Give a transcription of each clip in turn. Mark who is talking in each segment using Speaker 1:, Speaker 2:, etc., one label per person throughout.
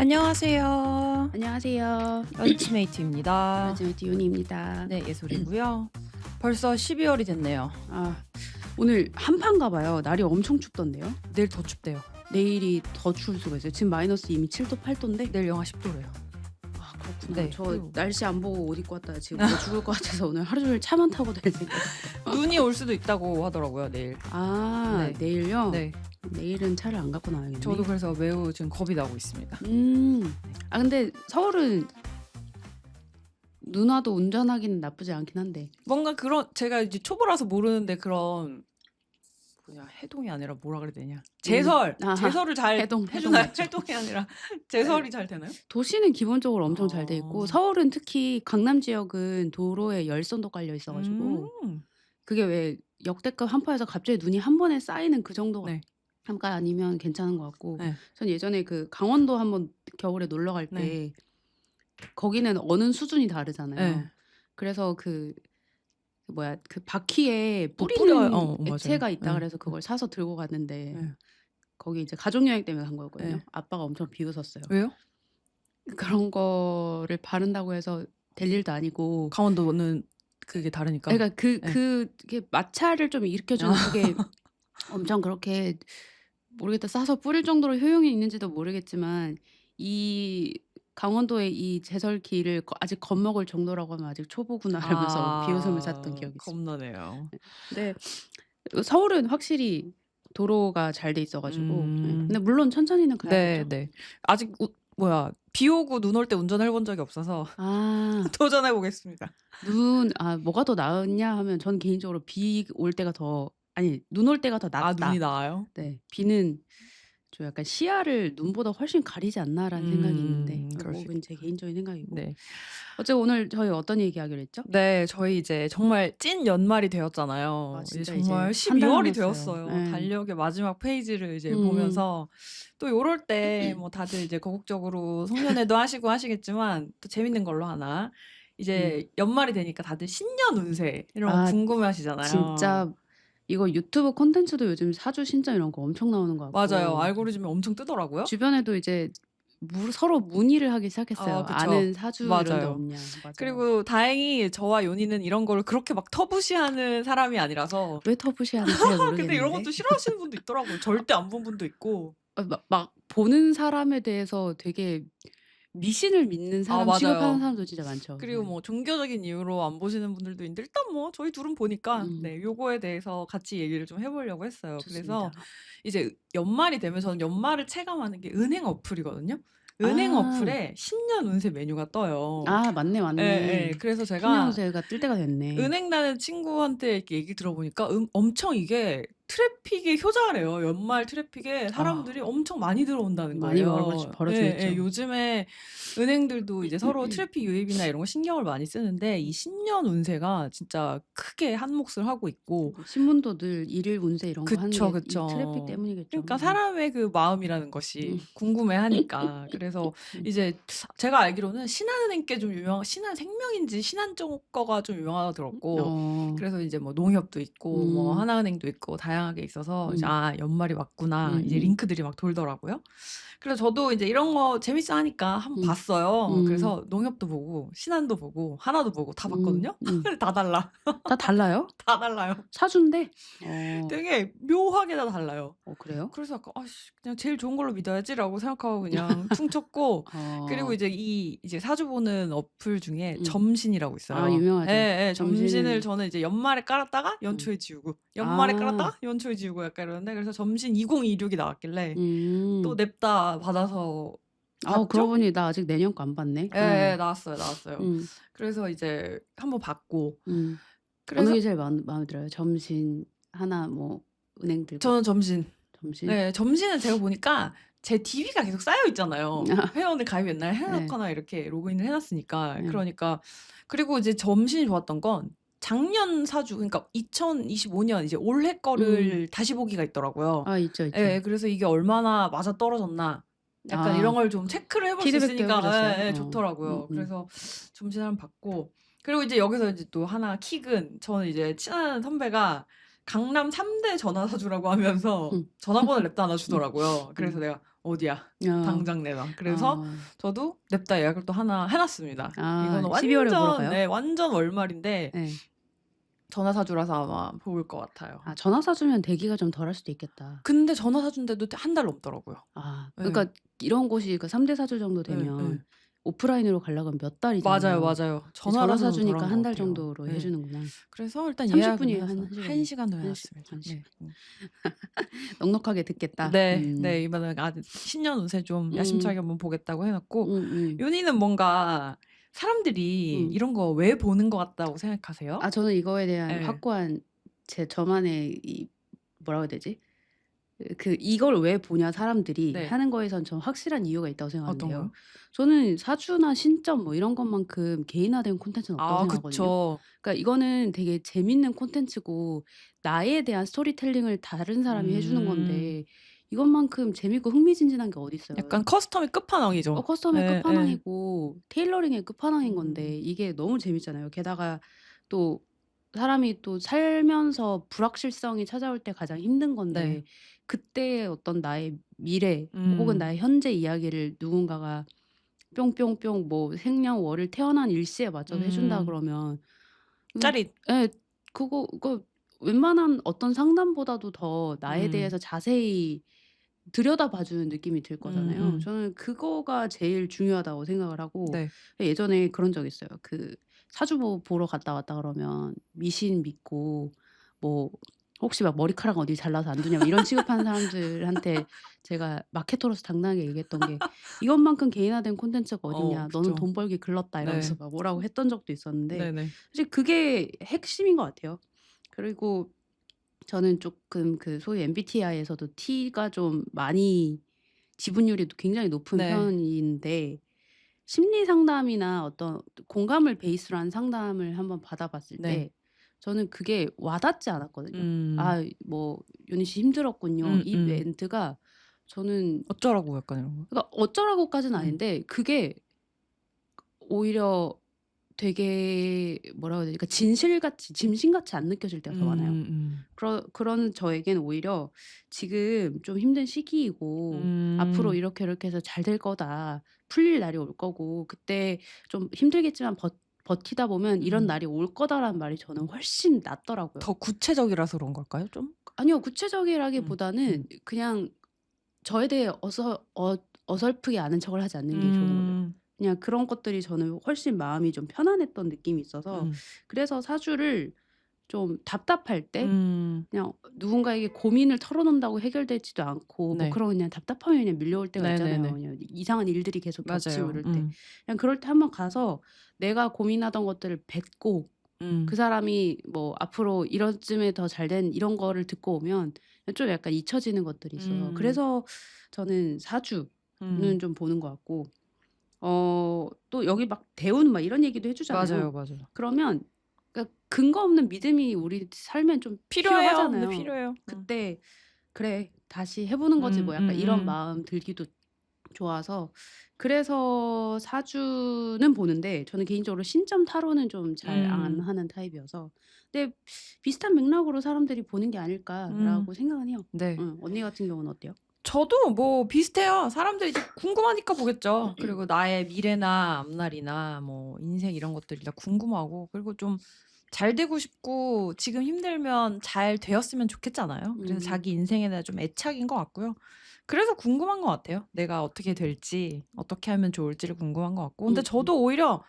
Speaker 1: 안녕하세요.
Speaker 2: 안녕하세요.
Speaker 1: 런치메이트입니다.
Speaker 2: 라즈메이트 윤희입니다.
Speaker 1: 네, 예솔이고요. 벌써 12월이 됐네요.
Speaker 2: 오늘 한파인가 봐요. 날이 엄청 춥던데요.
Speaker 1: 내일 더 춥대요.
Speaker 2: 내일이 더 추울 수가 있어요. 지금 마이너스 이미 7도 8도인데.
Speaker 1: 내일 영하 10도래요.
Speaker 2: 그렇구나.
Speaker 1: 네,
Speaker 2: 저
Speaker 1: 그리고
Speaker 2: 날씨 안 보고 옷 입고 왔다가 지금 뭐 죽을 것 같아서 오늘 하루 종일 차만 타고 다닐 생각.
Speaker 1: 눈이 올 수도 있다고 하더라고요, 내일.
Speaker 2: 네. 내일요?
Speaker 1: 네.
Speaker 2: 내일은 차를 안 갖고 나와야겠네.
Speaker 1: 저도 그래서 매우 지금 겁이 나고 있습니다.
Speaker 2: 근데 서울은 눈 와도 운전하기는 나쁘지 않긴 한데.
Speaker 1: 뭔가 그런 제가 이제 초보라서 모르는데 그런 해동이 아니라 뭐라 그래야 되냐? 제설을 잘
Speaker 2: 해동
Speaker 1: 해주나요?
Speaker 2: 맞죠?
Speaker 1: 해동이 아니라 제설이 잘 되나요?
Speaker 2: 도시는 기본적으로 엄청 잘 돼 있고 서울은 특히 강남 지역은 도로에 열선도 깔려 있어가지고 그게 왜 역대급 한파에서 갑자기 눈이 한 번에 쌓이는 그 정도가
Speaker 1: 네.
Speaker 2: 한가 아니면 괜찮은 것 같고
Speaker 1: 네.
Speaker 2: 전 예전에 그 강원도 한번 겨울에 놀러 갈 때
Speaker 1: 네.
Speaker 2: 거기는 어는 수준이 다르잖아요.
Speaker 1: 네.
Speaker 2: 그래서 그 바퀴에
Speaker 1: 뭐
Speaker 2: 뿌리는
Speaker 1: 뿌려요. 맞아요.
Speaker 2: 액체가 있다
Speaker 1: 네.
Speaker 2: 그래서 그걸 사서 들고 갔는데
Speaker 1: 네.
Speaker 2: 거기 이제 가족 여행 때문에 간 거였거든요.
Speaker 1: 네.
Speaker 2: 아빠가 엄청 비웃었어요.
Speaker 1: 왜요?
Speaker 2: 그런 거를 바른다고 해서 될 일도 아니고.
Speaker 1: 강원도는 그게 다르니까.
Speaker 2: 그러니까 그게 마찰을 좀 일으켜주는 그게 엄청 그렇게 모르겠다. 싸서 뿌릴 정도로 효용이 있는지도 모르겠지만 이 강원도의 이 제설기를 아직 겁먹을 정도라고 하면 아직 초보구나 이러면서 비웃음을 샀던 기억이 있어요.
Speaker 1: 겁나네요.
Speaker 2: 근데 서울은 확실히 도로가 잘 돼 있어가지고 근데
Speaker 1: 음.
Speaker 2: 물론 천천히는 가야겠죠.
Speaker 1: 네. 아직 비 오고 눈 올 때 운전해 본 적이 없어서 도전해 보겠습니다.
Speaker 2: 뭐가 더 나았냐 하면 전 개인적으로 비 올 때가 눈 올 때가 더 낫다.
Speaker 1: 눈이 나아요?
Speaker 2: 네. 비는 좀 약간 시야를 눈보다 훨씬 가리지 않나라는 생각이 있는데
Speaker 1: 그럴 수
Speaker 2: 그건 제 개인적인 생각이고.
Speaker 1: 네.
Speaker 2: 어쨌든 오늘 저희 어떤 얘기하기로 했죠?
Speaker 1: 네, 저희 이제 정말 찐 연말이 되었잖아요.
Speaker 2: 진짜
Speaker 1: 정말
Speaker 2: 이제 한 달
Speaker 1: 12월이
Speaker 2: 남았어요.
Speaker 1: 되었어요.
Speaker 2: 네.
Speaker 1: 달력의 마지막 페이지를 이제 보면서 또 요럴 때 뭐 다들 이제 거국적으로 송년회도 하시고 하시겠지만 또 재밌는 걸로 하나 이제 연말이 되니까 다들 신년 운세 이런 거 궁금해하시잖아요.
Speaker 2: 진짜 이거 유튜브 콘텐츠도 요즘 사주 신점 이런 거 엄청 나오는 것 같고.
Speaker 1: 맞아요. 알고리즘에 엄청 뜨더라고요.
Speaker 2: 주변에도 이제 서로 문의를 하기 시작했어요.
Speaker 1: 그쵸.
Speaker 2: 아는 사주 이런 데
Speaker 1: 맞아요.
Speaker 2: 없냐. 맞아요.
Speaker 1: 그리고 다행히 저와 요니는 이런 거를 그렇게 막 터부시하는 사람이 아니라서.
Speaker 2: 왜 터부시하는지 잘 모르겠는데.
Speaker 1: 근데 이런 것도 싫어하시는 분도 있더라고요. 절대 안 본 분도 있고.
Speaker 2: 막 보는 사람에 대해서 되게 미신을 믿는 사람
Speaker 1: 맞아요.
Speaker 2: 취급하는 사람도 진짜 많죠.
Speaker 1: 그리고 뭐 종교적인 이유로 안 보시는 분들도 있는데 일단 뭐 저희 둘은 보니까 요거에 대해서 같이 얘기를 좀 해보려고 했어요.
Speaker 2: 좋습니다.
Speaker 1: 그래서 이제 연말이 되면 저는 연말을 체감하는 게 은행 어플이거든요. 은행 어플에 신년 운세 메뉴가 떠요.
Speaker 2: 맞네.
Speaker 1: 네. 그래서 제가
Speaker 2: 신년 운세가 뜰 때가 됐네.
Speaker 1: 은행 다니는 친구한테 이렇게 얘기 들어보니까 엄청 이게 트래픽의 효자래요. 연말 트래픽에 사람들이 엄청 많이 들어온다는
Speaker 2: 많이
Speaker 1: 거예요.
Speaker 2: 벌어주겠죠.
Speaker 1: 요즘에 은행들도 이제 서로 트래픽 유입이나 이런 거 신경을 많이 쓰는데 이 신년 운세가 진짜 크게 한 몫을 하고 있고.
Speaker 2: 신문도 늘 일일 운세 이런 거 하는 게
Speaker 1: 그쵸.
Speaker 2: 이 트래픽 때문이겠죠.
Speaker 1: 그러니까 사람의 그 마음이라는 것이 궁금해하니까. 그래서 이제 제가 알기로는 신한은행께 좀 신한생명인지 신한증권가 좀 유명하다 들었고. 그래서 이제 뭐 농협도 있고 뭐 하나은행도 있고 다양하게 있어서 이제 연말이 왔구나. 이제 링크들이 막 돌더라고요. 그래서 저도 이제 이런 거 재밌어 하니까 한번 봤어요. 그래서 농협도 보고 신한도 보고 하나도 보고 다 봤거든요. 다 달라.
Speaker 2: 다 달라요?
Speaker 1: 다 달라요.
Speaker 2: 사주인데?
Speaker 1: 되게 묘하게 다 달라요.
Speaker 2: 그래요?
Speaker 1: 그래서 약간 그냥 제일 좋은 걸로 믿어야지라고 생각하고 그냥 퉁쳤고. 그리고 이제 사주 보는 어플 중에 점신이라고 있어요.
Speaker 2: 유명하죠.
Speaker 1: 네, 점신을 저는 이제 연말에 깔았다가 연초에 지우고 연말에 깔았다가 연초에 지우고 약간 이러는데 그래서 점신 2026이 나왔길래 또 냅다 받아서 봤죠?
Speaker 2: 그러고 보니 나 아직 내년 거 안 봤네.
Speaker 1: 네, 나왔어요. 그래서 이제 한번 봤고.
Speaker 2: 어느 게 제일 마음에 들어요? 점신, 하나, 뭐 은행들.
Speaker 1: 저는 점신.
Speaker 2: 점신?
Speaker 1: 네, 점신은 제가 보니까 제 DB가 계속 쌓여 있잖아요. 회원을 가입 옛날에 해놓거나 이렇게 로그인을 해놨으니까. 그러니까 그리고 이제 점신이 좋았던 건 작년 사주, 그러니까 2025년 이제 올해 거를 다시 보기가 있더라고요.
Speaker 2: 있죠.
Speaker 1: 네, 그래서 이게 얼마나 맞아 떨어졌나. 약간 이런 걸 좀 체크를 해볼 수
Speaker 2: 피드백도
Speaker 1: 있으니까
Speaker 2: 해버렸어요?
Speaker 1: 좋더라고요. 그래서 점심 한번 받고. 그리고 이제 여기서 이제 또 하나 킥은 저는 이제 친한 선배가 강남 3대 전화사주라고 하면서 전화번호를 냅다 하나 주더라고요. 그래서 내가 어디야? 당장 내놔. 그래서 저도 냅다 예약을 또 하나 해놨습니다. 이거는
Speaker 2: 12월에 보러
Speaker 1: 완전,
Speaker 2: 가요?
Speaker 1: 네, 완전 월말인데
Speaker 2: 네.
Speaker 1: 전화사주라서 아마 좋을 것 같아요.
Speaker 2: 전화 사주면 대기가 좀 덜할 수도 있겠다.
Speaker 1: 근데 전화사주인데도 한 달 넘더라고요.
Speaker 2: 그러니까 이런 곳이 3대 사주 정도
Speaker 1: 네,
Speaker 2: 되면
Speaker 1: 네.
Speaker 2: 오프라인으로 가려고 하면 몇 달이잖아요.
Speaker 1: 맞아요, 맞아요.
Speaker 2: 전화
Speaker 1: 전화라서
Speaker 2: 사주니까
Speaker 1: 덜한
Speaker 2: 한
Speaker 1: 것
Speaker 2: 달
Speaker 1: 같아요.
Speaker 2: 정도로
Speaker 1: 네.
Speaker 2: 해주는구나.
Speaker 1: 그래서 일단
Speaker 2: 30
Speaker 1: 예약은
Speaker 2: 분이에요?
Speaker 1: 해서
Speaker 2: 한 시간이에요?
Speaker 1: 1시간 더
Speaker 2: 한
Speaker 1: 해놨습니다.
Speaker 2: 한 시간.
Speaker 1: 네.
Speaker 2: 넉넉하게 듣겠다.
Speaker 1: 네, 네, 이번에 신년 운세 좀 야심차게 한번 보겠다고 해놨고, 윤희는 뭔가 사람들이 이런 거 왜 보는 것 같다고 생각하세요?
Speaker 2: 저는 이거에 대한
Speaker 1: 네.
Speaker 2: 확고한 저만의 뭐라고 해야 되지? 이걸 왜 보냐 사람들이
Speaker 1: 네.
Speaker 2: 하는 거에선 전 확실한 이유가 있다고
Speaker 1: 어떤
Speaker 2: 생각하는데요.
Speaker 1: 거요?
Speaker 2: 저는 사주나 신점 뭐 이런 것만큼 개인화된 콘텐츠는 없다고 생각하거든요.
Speaker 1: 그쵸.
Speaker 2: 그러니까 이거는 되게 재밌는 콘텐츠고 나에 대한 스토리텔링을 다른 사람이 해주는 건데 이것만큼 재밌고 흥미진진한 게 어디 있어요?
Speaker 1: 약간 커스텀의 끝판왕이죠.
Speaker 2: 커스텀의
Speaker 1: 네,
Speaker 2: 끝판왕이고 테일러링의 끝판왕인 건데 이게 너무 재밌잖아요. 게다가 또 사람이 또 살면서 불확실성이 찾아올 때 가장 힘든 건데
Speaker 1: 네.
Speaker 2: 그때의 어떤 나의 미래 혹은 나의 현재 이야기를 누군가가 뿅뿅뿅 뭐 생년월일 태어난 일시에 맞춰서 해준다 그러면
Speaker 1: 짜릿.
Speaker 2: 예, 그거 웬만한 어떤 상담보다도 더 나에 대해서 자세히 들여다봐주는 느낌이 들 거잖아요. 저는 그거가 제일 중요하다고 생각을 하고
Speaker 1: 네.
Speaker 2: 예전에 그런 적 있어요. 사주 보러 갔다 왔다 그러면 미신 믿고 뭐 혹시 막 머리카락 어디 잘라서 안 두냐 뭐 이런 취급하는 사람들한테 제가 마케터로서 당당하게 얘기했던 게 이것만큼 개인화된 콘텐츠가 어딨냐. 너는
Speaker 1: 그쵸.
Speaker 2: 돈 벌기 글렀다 이러면서
Speaker 1: 네.
Speaker 2: 막 뭐라고 했던 적도 있었는데
Speaker 1: 네네.
Speaker 2: 사실 그게 핵심인 것 같아요. 그리고 저는 조금 소위 MBTI에서도 T가 좀 많이 지분율이 굉장히 높은
Speaker 1: 네.
Speaker 2: 편인데 심리 상담이나 어떤 공감을 베이스로 한 상담을 한번 받아봤을
Speaker 1: 네.
Speaker 2: 때 저는 그게 와닿지 않았거든요. 뭐 윤희 씨 힘들었군요. 이 멘트가 저는
Speaker 1: 어쩌라고 약간 이런 거.
Speaker 2: 그러니까 어쩌라고까지는 아닌데 그게 오히려 되게 뭐라고 해야 되지? 그러니까 진실같이 짐승같이 안 느껴질 때가 더 많아요. 그런 저에겐 오히려 지금 좀 힘든 시기이고 앞으로 이렇게 해서 잘 될 거다. 풀릴 날이 올 거고 그때 좀 힘들겠지만 버티다 보면 이런 날이 올 거다라는 말이 저는 훨씬 낫더라고요.
Speaker 1: 더 구체적이라서 그런 걸까요, 좀?
Speaker 2: 아니요. 구체적이라기보다는 그냥 저에 대해 어설프게 아는 척을 하지 않는 게 좋은 거죠. 그냥 그런 것들이 저는 훨씬 마음이 좀 편안했던 느낌이 있어서 그래서 사주를 좀 답답할 때 그냥 누군가에게 고민을 털어놓는다고 해결되지도 않고 뭐
Speaker 1: 네.
Speaker 2: 그런 그냥 답답함이 그냥 밀려올 때가 있잖아요.
Speaker 1: 네네네.
Speaker 2: 그냥 이상한 일들이 계속 겹치고
Speaker 1: 맞아요.
Speaker 2: 이럴 때. 그냥 그럴 때 한번 가서 내가 고민하던 것들을 뱉고 그 사람이 뭐 앞으로 이런쯤에 더 잘된 이런 거를 듣고 오면 좀 약간 잊혀지는 것들이 있어서 그래서 저는 사주는 좀 보는 것 같고 또 여기 막 대운 막 이런 얘기도 해주잖아요.
Speaker 1: 맞아요.
Speaker 2: 그러면 그러니까 근거 없는 믿음이 우리 삶엔 좀
Speaker 1: 필요해요.
Speaker 2: 필요하잖아요.
Speaker 1: 근데 필요해요.
Speaker 2: 그때 그래 다시 해보는 거지 뭐 약간 이런 마음 들기도 좋아서 그래서 사주는 보는데 저는 개인적으로 신점 타로는 좀 잘 안 하는 타입이어서 근데 비슷한 맥락으로 사람들이 보는 게 아닐까라고 생각은 해요.
Speaker 1: 네.
Speaker 2: 언니 같은 경우는 어때요?
Speaker 1: 저도 뭐 비슷해요. 사람들이 이제 궁금하니까 보겠죠. 그리고 나의 미래나 앞날이나 뭐 인생 이런 것들이 다 궁금하고 그리고 좀 잘 되고 싶고 지금 힘들면 잘 되었으면 좋겠잖아요. 그래서 자기 인생에 대한 좀 애착인 것 같고요. 그래서 궁금한 것 같아요. 내가 어떻게 될지, 어떻게 하면 좋을지를 궁금한 것 같고. 근데 저도 오히려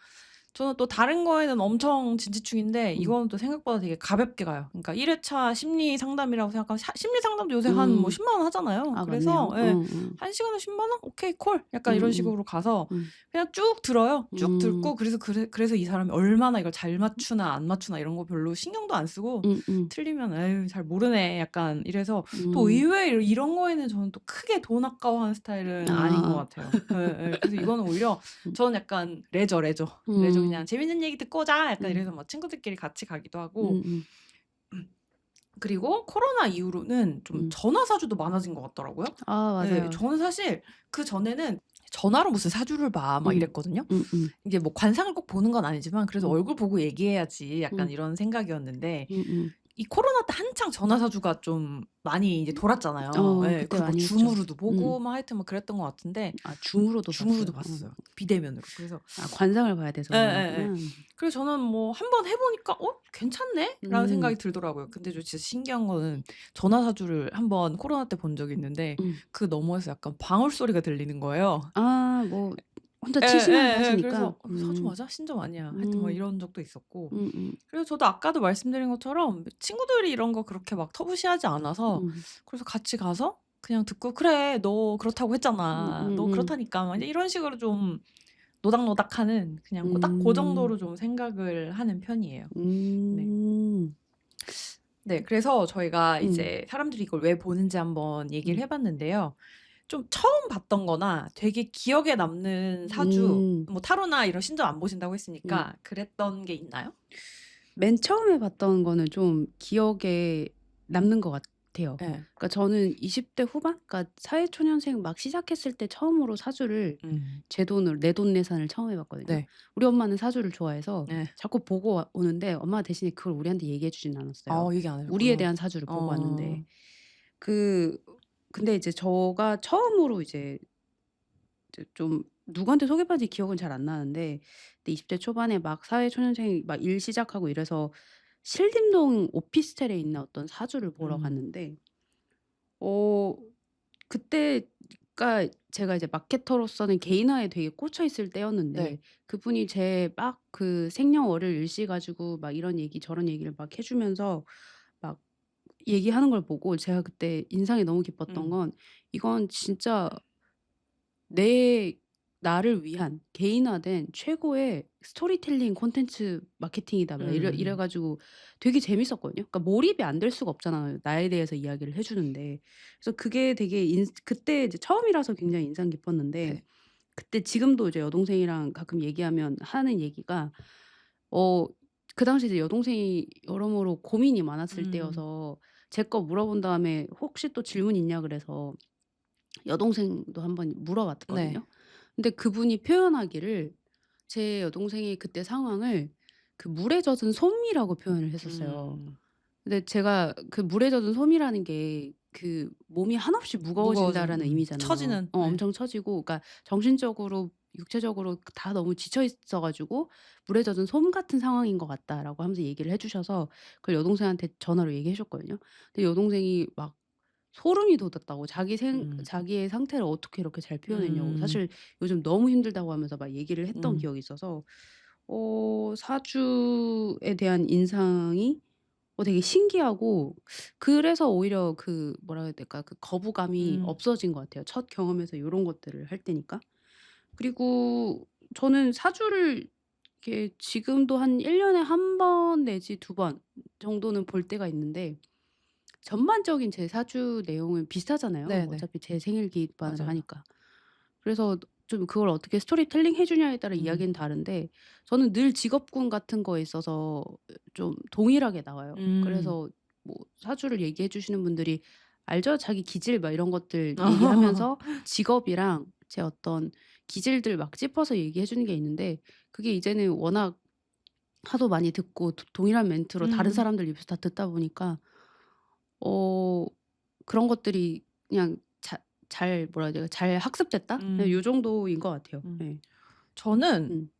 Speaker 1: 저는 또 다른 거에는 엄청 진지충인데 이거는 또 생각보다 되게 가볍게 가요. 그러니까 1회차 심리 상담이라고 생각하면 심리 상담도 요새 한 뭐 10만 원 하잖아요. 그래서
Speaker 2: 맞네요.
Speaker 1: 예. 1시간에 10만 원? 오케이 콜. 약간 이런 식으로 가서 그냥 쭉 들어요. 쭉 듣고 그래서 이 사람이 얼마나 이걸 잘 맞추나 안 맞추나 이런 거 별로 신경도 안 쓰고 틀리면 에휴 잘 모르네. 약간 이래서 또 의외로 이런 거에는 저는 또 크게 돈 아까워하는 스타일은 아닌 것 같아요. 예. 그래서 이거는 오히려 저는 약간 레저 그냥 재밌는 얘기 듣고 오자 약간 이래서 막 친구들끼리 같이 가기도 하고 그리고 코로나 이후로는 좀 전화 사주도 많아진 것 같더라고요.
Speaker 2: 맞아요.
Speaker 1: 네, 저는 사실 그 전에는 전화로 무슨 사주를 봐 막 이랬거든요. 이게 뭐 관상을 꼭 보는 건 아니지만 그래서 얼굴 보고 얘기해야지 약간 이런 생각이었는데 이 코로나 때 한창 전화사주가 좀 많이 이제 돌았잖아요. 예.
Speaker 2: 그때
Speaker 1: 그리고 뭐
Speaker 2: 많이 했죠.
Speaker 1: 줌으로도 보고 막 하여튼 뭐 그랬던 것 같은데
Speaker 2: 줌으로도
Speaker 1: 줌으로도
Speaker 2: 봤어요.
Speaker 1: 봤어요. 비대면으로. 그래서
Speaker 2: 관상을 봐야 돼서
Speaker 1: 예예예.
Speaker 2: 그러구나.
Speaker 1: 그래서 저는 뭐 한번 해 보니까 '어 괜찮네.'라는 생각이
Speaker 2: 음.
Speaker 1: 들더라고요. 근데 저 진짜 신기한 거는 전화사주를 한번 코로나 때 본 적이 있는데 그 너머에서 약간 방울 소리가 들리는 거예요.
Speaker 2: 뭐 혼자 치시면서
Speaker 1: 예예예.
Speaker 2: 하시니까.
Speaker 1: 그래서 '사주 맞아? 신점 아니야.' 하여튼 뭐
Speaker 2: 음.
Speaker 1: 이런 적도 있었고.
Speaker 2: 음음.
Speaker 1: 그래서 저도 아까도 말씀드린 것처럼 친구들이 이런 거 그렇게 막 터부시하지 않아서 그래서 같이 가서 그냥 듣고 "그래. 너 그렇다고 했잖아. 너 그렇다니까." 막 이제 이런 식으로 좀 노닥노닥하는 그냥 딱 고 정도로 좀 생각을 하는 편이에요. 네.
Speaker 2: 음.
Speaker 1: 네. 그래서 저희가
Speaker 2: 음.
Speaker 1: 이제 사람들이 이걸 왜 보는지 한번 얘기를 해 봤는데요. 좀 처음 봤던 거나 되게 기억에 남는 사주 뭐 타로나 이런 신점 안 보신다고 했으니까 그랬던 게 있나요?
Speaker 2: 맨 처음에 봤던 거는 좀 기억에 남는 것 같아요.
Speaker 1: 예.
Speaker 2: 그러니까 저는 20대 후반? 그러니까 사회초년생 막 시작했을 때 처음으로 사주를 제 돈으로 내돈내산을 처음 해 봤거든요.
Speaker 1: 네.
Speaker 2: 우리 엄마는 사주를 좋아해서
Speaker 1: 네.
Speaker 2: 자꾸 보고 오는데 엄마가 대신에 그걸 우리한테 얘기해 주진 않았어요.
Speaker 1: 얘기 안
Speaker 2: 우리에
Speaker 1: 하셨구나.
Speaker 2: 대한 사주를 보고 왔는데 근데 이제 저가 처음으로 이제 좀 누구한테 소개받은지 기억은 잘 안 나는데 근데 20대 초반에 막 사회초년생 막 일 시작하고 이래서 신림동 오피스텔에 있는 어떤 사주를 보러 갔는데 어 그때가 제가 이제 마케터로서는 개인화에 되게 꽂혀 있을 때였는데
Speaker 1: 네.
Speaker 2: 그분이 제 막 그 생년월일 일시 가지고 막 이런 얘기 저런 얘기를 막 해 주면서 막 얘기하는 걸 보고 제가 그때 인상이 너무 깊었던 건 '이건 진짜 내 나를 위한 개인화된 최고의 스토리텔링 콘텐츠 마케팅이다.' 막 이래 가지고 되게 재밌었거든요. 그러니까 몰입이 안 될 수가 없잖아요, 나에 대해서 이야기를 해 주는데. 그래서 그게 되게 그때 이제 처음이라서 굉장히 인상 깊었는데
Speaker 1: 네.
Speaker 2: 그때 지금도 이제 여동생이랑 가끔 얘기하면 하는 얘기가 어 그 당시에 이제 여동생이 여러모로 고민이 많았을 때여서 제 거 물어본 다음에 "혹시 또 질문 있냐?" 그래서 여동생도 한번
Speaker 1: 네.
Speaker 2: 물어봤거든요. 근데 그분이 표현하기를 제 여동생이 그때 상황을 그 물에 젖은 솜이라고 표현을 했었어요.
Speaker 1: 음.
Speaker 2: 근데 제가 그 물에 젖은 솜이라는 게 그 몸이 한없이
Speaker 1: 무거워진
Speaker 2: 무거워진다라는 의미잖아요.
Speaker 1: 처지는 네.
Speaker 2: 엄청 처지고 그러니까 정신적으로 육체적으로 다 너무 지쳐 있어 가지고 "물에 젖은 솜 같은 상황인 것 같다."라고 하면서 얘기를 해 주셔서 그걸 여동생한테 전화로 얘기해 줬거든요. 근데 여동생이 막 소름이 돋았다고 자기의 상태를 어떻게 이렇게 잘 표현했냐고 사실 요즘 너무 힘들다고 하면서 막 얘기를 했던 기억이 있어서 사주에 대한 인상이 되게 신기하고 그래서 오히려 그 뭐라 해야 될까 그 거부감이 없어진 것 같아요. 첫 경험에서 요런 것들을 할 때니까. 그리고 저는 사주를 이렇게 지금도 한 1 년에 한 번 내지 2번 정도는 볼 때가 있는데 전반적인 제 사주 내용은 비슷하잖아요.
Speaker 1: 네네.
Speaker 2: 어차피 제 생일 기반으로
Speaker 1: 맞아요.
Speaker 2: 하니까. 그래서 좀 그걸 어떻게 스토리텔링 해 주냐에 따라 이야기는 다른데 저는 늘 직업군 같은 거에 있어서 좀 동일하게 나와요. 그래서 뭐 사주를 얘기해 주시는 분들이 알죠? 자기 기질 막 이런 것들 얘기하면서 직업이랑 제 어떤 기질들 막 짚어서 얘기해 주는 게 있는데 그게 이제는 워낙 하도 많이 듣고 동일한 멘트로 다른 사람들 입에서 다 듣다 보니까 어 그런 것들이 그냥 잘 뭐라 해야 돼요? 잘 학습됐다? 그냥 요 정도인 것 같아요. 네.
Speaker 1: 저는
Speaker 2: 음.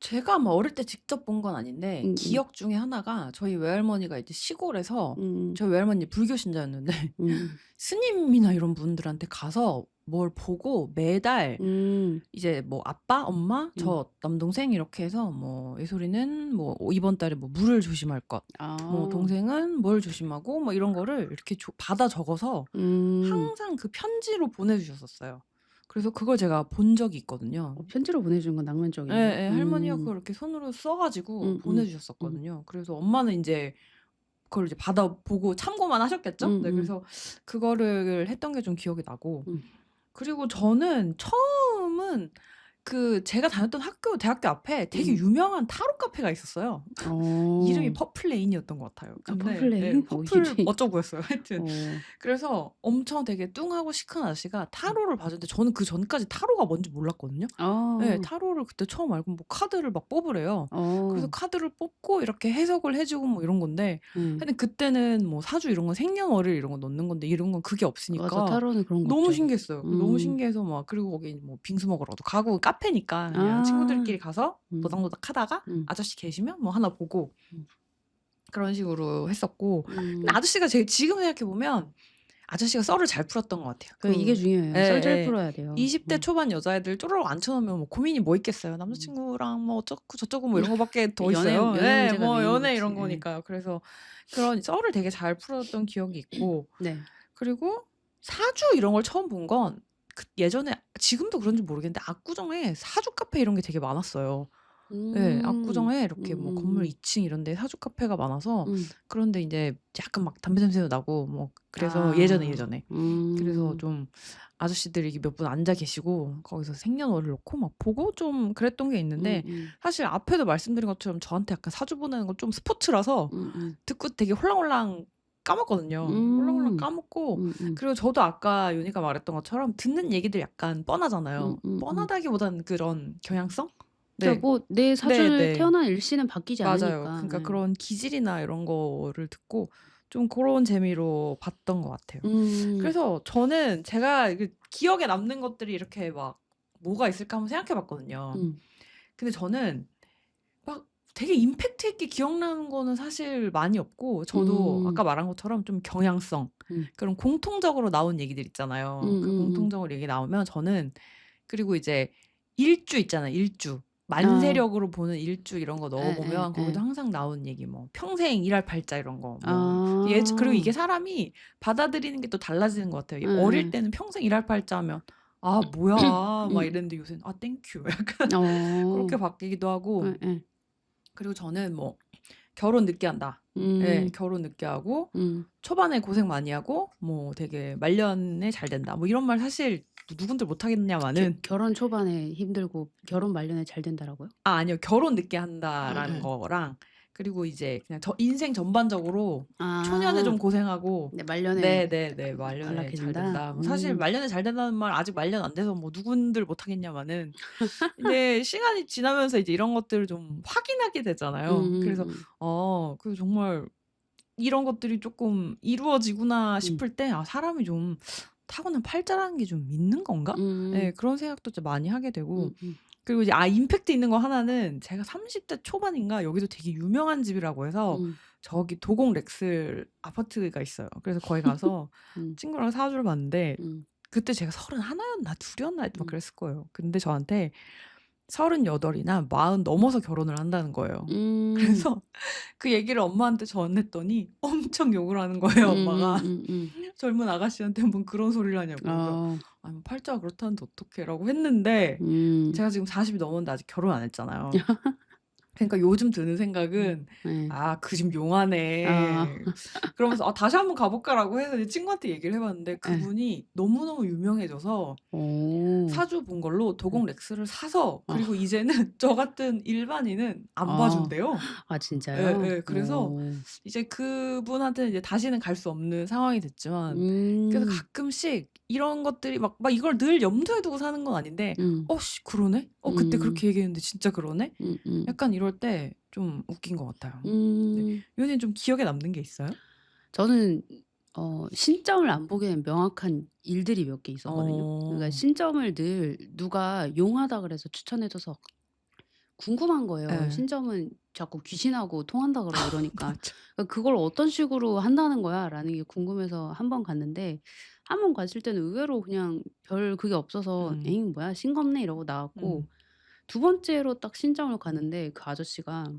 Speaker 1: 제가 뭐 어릴 때 직접 본 건 아닌데
Speaker 2: 음음.
Speaker 1: 기억 중에 하나가 저희 외할머니가 이제 시골에서
Speaker 2: 음.
Speaker 1: 저희 외할머니 불교 신자였는데
Speaker 2: 음.
Speaker 1: 스님이나 이런 분들한테 가서 뭘 보고 매달
Speaker 2: 음.
Speaker 1: 이제 뭐 아빠, 엄마,
Speaker 2: 음.
Speaker 1: 저 남동생 이렇게 해서 뭐 예솔이는 뭐 이번 달에 뭐 물을 조심할 것, 뭐
Speaker 2: 아.
Speaker 1: 동생은 뭘 조심하고 뭐 이런 거를 이렇게 받아 적어서
Speaker 2: 음.
Speaker 1: 항상 그 편지로 보내주셨었어요. 그래서 그걸 제가 본 적이 있거든요.
Speaker 2: 편지로 보내주는 건 낭만적이네요.
Speaker 1: 예예. 할머니가 그걸 이렇게 손으로 써 가지고
Speaker 2: 음음. 음.
Speaker 1: 보내주셨었거든요. 그래서 엄마는 인제 그걸 이제 받아 보고 참고만 하셨겠죠? 네.
Speaker 2: 음음.
Speaker 1: 그래서 그거를 했던 게 좀 기억이 나고
Speaker 2: 음.
Speaker 1: 그리고 저는 처음은 제가 다녔던 대학교 앞에 되게 유명한 타로 카페가 있었어요. 이름이
Speaker 2: 어.
Speaker 1: 퍼플레인이었던 것 같아요.
Speaker 2: 아
Speaker 1: 근데
Speaker 2: 퍼플레인?
Speaker 1: 퍼플
Speaker 2: 이름이.
Speaker 1: 어쩌고였어요. 하여튼
Speaker 2: 어.
Speaker 1: 그래서 엄청 되게 뚱하고 시크한 아저씨가 타로를 봐 줬는데 저는 그전까지 타로가 뭔지 몰랐거든요. 예.
Speaker 2: 아.
Speaker 1: 타로를 그때 처음 알고 뭐 카드를 막 뽑으래요. 그래서
Speaker 2: 어.
Speaker 1: 카드를 뽑고 이렇게 해석을 해 주고 뭐 이런 건데
Speaker 2: 예.
Speaker 1: 하여튼 그때는 뭐 사주 이런 건 생년월일 이런 거 넣는 건데 이런 건 그게
Speaker 2: 맞아.
Speaker 1: 없으니까
Speaker 2: 타로는 그런 거
Speaker 1: 너무
Speaker 2: 없죠.
Speaker 1: 신기했어요. 너무 신기해서 막 그리고 거기 뭐 빙수 먹으러도 가고 카페니까 그냥
Speaker 2: 아.
Speaker 1: 친구들끼리 가서 노닥노닥 하다가
Speaker 2: 음.
Speaker 1: 아저씨 계시면 뭐 하나 보고
Speaker 2: 음.
Speaker 1: 그런 식으로 했었고 근데
Speaker 2: 음.
Speaker 1: 아저씨가 지금 생각해 보면 아저씨가 썰을 잘 풀었던 것 같아요.
Speaker 2: 이게 중요해요. 썰 잘
Speaker 1: 예예.
Speaker 2: 풀어야 돼요.
Speaker 1: 20대 초반 여자애들 쪼르륵 앉혀 놓으면 뭐 고민이 뭐 있겠어요. 남자친구랑 뭐 어쩌고 저쩌고 뭐 이런 거밖에 더
Speaker 2: 연애
Speaker 1: 있어요.
Speaker 2: 연애
Speaker 1: 예.
Speaker 2: 문제가
Speaker 1: 뭐 연애
Speaker 2: 메인이지.
Speaker 1: 이런
Speaker 2: 예.
Speaker 1: 거니까요. 그래서 그런 썰을 되게 잘 풀었던 기억이 있고
Speaker 2: 네.
Speaker 1: 그리고 사주 이런 걸 처음 본 건 예전에 지금도 그런지 모르겠는데 압구정에 사주 카페 이런 게 되게 많았어요. 예. 압구정에 이렇게 뭐 건물 2 층 이런 데 사주 카페가 많아서 그런데 인제 약간 막 담배 냄새도 나고 뭐 그래서
Speaker 2: 아.
Speaker 1: 예전에. 그래서 좀 아저씨들이 몇 분 앉아 계시고 거기서 생년월일 놓고 막 보고 좀 그랬던 게 있는데 사실 앞에도 말씀드린 것처럼 저한테 약간 사주 보내는 건 좀 스포츠라서 듣고 되게 홀랑홀랑 까먹거든요. 홀랑홀랑 까먹고 그리고 저도 아까 요니가 말했던 것처럼 듣는 얘기들 약간 뻔하잖아요. 뻔하다기보다는 그런 경향성?
Speaker 2: 그러니까
Speaker 1: 네.
Speaker 2: 뭐 내 사주를
Speaker 1: 네네.
Speaker 2: 태어난 일시는 바뀌지
Speaker 1: 맞아요.
Speaker 2: 않으니까.
Speaker 1: 그러니까
Speaker 2: 예.
Speaker 1: 그런 기질이나 이런 거를 듣고 좀 고런 재미로 봤던 것 같아요.
Speaker 2: 음.
Speaker 1: 그래서 저는 제가 이게 기억에 남는 것들이 이렇게 막 뭐가 있을까 한번 생각해 봤거든요. 근데 저는 막 되게 임팩트 있게 기억나는 거는 사실 많이 없고 저도 아까 말한 것처럼 좀 경향성 그런 공통적으로 나온 얘기들 있잖아요. 그 공통적으로 얘기 나오면 저는 그리고 이제 일주 있잖아요, 일주.
Speaker 2: 아.
Speaker 1: 만세력으로 보는 일주 이런 거 넣어 보면 거기도
Speaker 2: 예예예.
Speaker 1: 항상 나오는 얘기 뭐 평생 일할 팔자 이런 거 뭐 그리고
Speaker 2: 아.
Speaker 1: 이게 사람이 받아들이는 게 또 달라지는 것 같아요. 어릴
Speaker 2: 예예.
Speaker 1: 때는 평생 일할 팔자 하면 '아 뭐야.' 막 이랬는데 요새는 '아 땡큐.' 약간 그렇게
Speaker 2: 어.
Speaker 1: 바뀌기도 하고
Speaker 2: 예예.
Speaker 1: 그리고 저는 뭐 '결혼 늦게 한다.' 예.
Speaker 2: 음.
Speaker 1: '결혼 늦게 하고
Speaker 2: 음.
Speaker 1: 초반에 고생 많이 하고 뭐 되게 말년에 잘 된다.' 뭐 이런 말 사실 누군들 못 하겠냐마는
Speaker 2: 결혼 초반에 힘들고 결혼 말년에 잘 된다라고요?
Speaker 1: 아니요. '결혼 늦게 한다.'라는
Speaker 2: 예예.
Speaker 1: 거랑 그리고 이제 그냥 인생 전반적으로 초년에
Speaker 2: 아.
Speaker 1: 좀 고생하고
Speaker 2: 네 말년에
Speaker 1: 네네네. '말년에 잘
Speaker 2: 안락해진다?
Speaker 1: 된다.' 뭐 사실 말년에 잘 된다는 말 아직 말년 안 돼서 뭐 누군들 못 하겠냐마는 근데 시간이 지나면서 이제 이런 것들을 좀 확인하게 되잖아요. 그래서 정말 '이런 것들이 쪼끔 이루어지구나.'
Speaker 2: 음.
Speaker 1: 싶을 때 '아 사람이 좀 타고난 팔자라는 게 좀 있는 건가?' 예.
Speaker 2: 음.
Speaker 1: 그런 생각도 좀 많이 하게 되고
Speaker 2: 음음.
Speaker 1: 그리고 이제 임팩트 있는 거 하나는 제가 30대 초반인가 여기도 되게 유명한 집이라고 해서
Speaker 2: 음.
Speaker 1: 저기 도곡 렉스 아파트가 있어요. 그래서 거기 가서
Speaker 2: 음.
Speaker 1: 친구랑 사주를 봤는데
Speaker 2: 음.
Speaker 1: 그때 제가 31 였나 2 였나 하여튼 막
Speaker 2: 음.
Speaker 1: 그랬을 거예요. 근데 저한테 38 이나 40 넘어서 결혼을 한다는 거예요.
Speaker 2: 음.
Speaker 1: 그래서 그 얘기를 엄마한테 전했더니 엄청 욕을 하는 거예요 엄마가. 젊은 아가씨한테 뭐 그런 소리를 하냐고. 그래서
Speaker 2: 어.
Speaker 1: "아니 뭐 팔자가 그렇다는데 어떡해."라고 했는데
Speaker 2: 음.
Speaker 1: 제가 지금 40이 넘었는데 아직 결혼 안 했잖아요. 그러니까 요즘 드는 생각은
Speaker 2: 네.
Speaker 1: '아 그 집
Speaker 2: 아.
Speaker 1: 용하네.' 그러면서 '아 다시 한번 가 볼까.'라고 해서 이제 친구한테 얘기를 해 봤는데
Speaker 2: 예.
Speaker 1: 그분이 너무너무 유명해져서
Speaker 2: 오.
Speaker 1: 사주 본 걸로
Speaker 2: 예.
Speaker 1: 도곡 렉스를 사서
Speaker 2: 아.
Speaker 1: 그리고 이제는 저 같은 일반인은 안 봐
Speaker 2: 아.
Speaker 1: 준대요.
Speaker 2: 아 진짜요?
Speaker 1: 예예. 그래서
Speaker 2: 오.
Speaker 1: 이제 그분한테는 이제 다시는 갈 수 없는 상황이 됐지만 그래서
Speaker 2: 음.
Speaker 1: 가끔씩 이런 것들이 막 이걸 늘 염두에 두고 사는 건 아닌데
Speaker 2: 음.
Speaker 1: '어 씨 그러네? 그때
Speaker 2: 음.
Speaker 1: 그렇게 얘기했는데 진짜 그러네?'
Speaker 2: 음음.
Speaker 1: 약간 이럴 때 좀 웃긴 것 같아요. 네.
Speaker 2: 음.
Speaker 1: 요새는 좀 기억에 남는 게 있어요?
Speaker 2: 저는 신점을 안 보게 된 명확한 일들이 몇 개 있었거든요. 그러니까
Speaker 1: 어.
Speaker 2: 신점을 늘 누가 용하다 그래서 추천해 줘서 궁금한 거예요.
Speaker 1: 예.
Speaker 2: 신점은 자꾸 귀신하고 통한다 그러고 이러니까
Speaker 1: 맞아.
Speaker 2: 그걸 어떤 식으로 한다는 거야?'라는 게 궁금해서 한 번 갔는데 한 번 갔을 때는 의외로 그냥 별 그게 없어서
Speaker 1: 음.
Speaker 2: '에잉 뭐야 싱겁네.' 이러고 나왔고
Speaker 1: 음.
Speaker 2: 두 번째로 딱 신점을 갔는데 그 아저씨가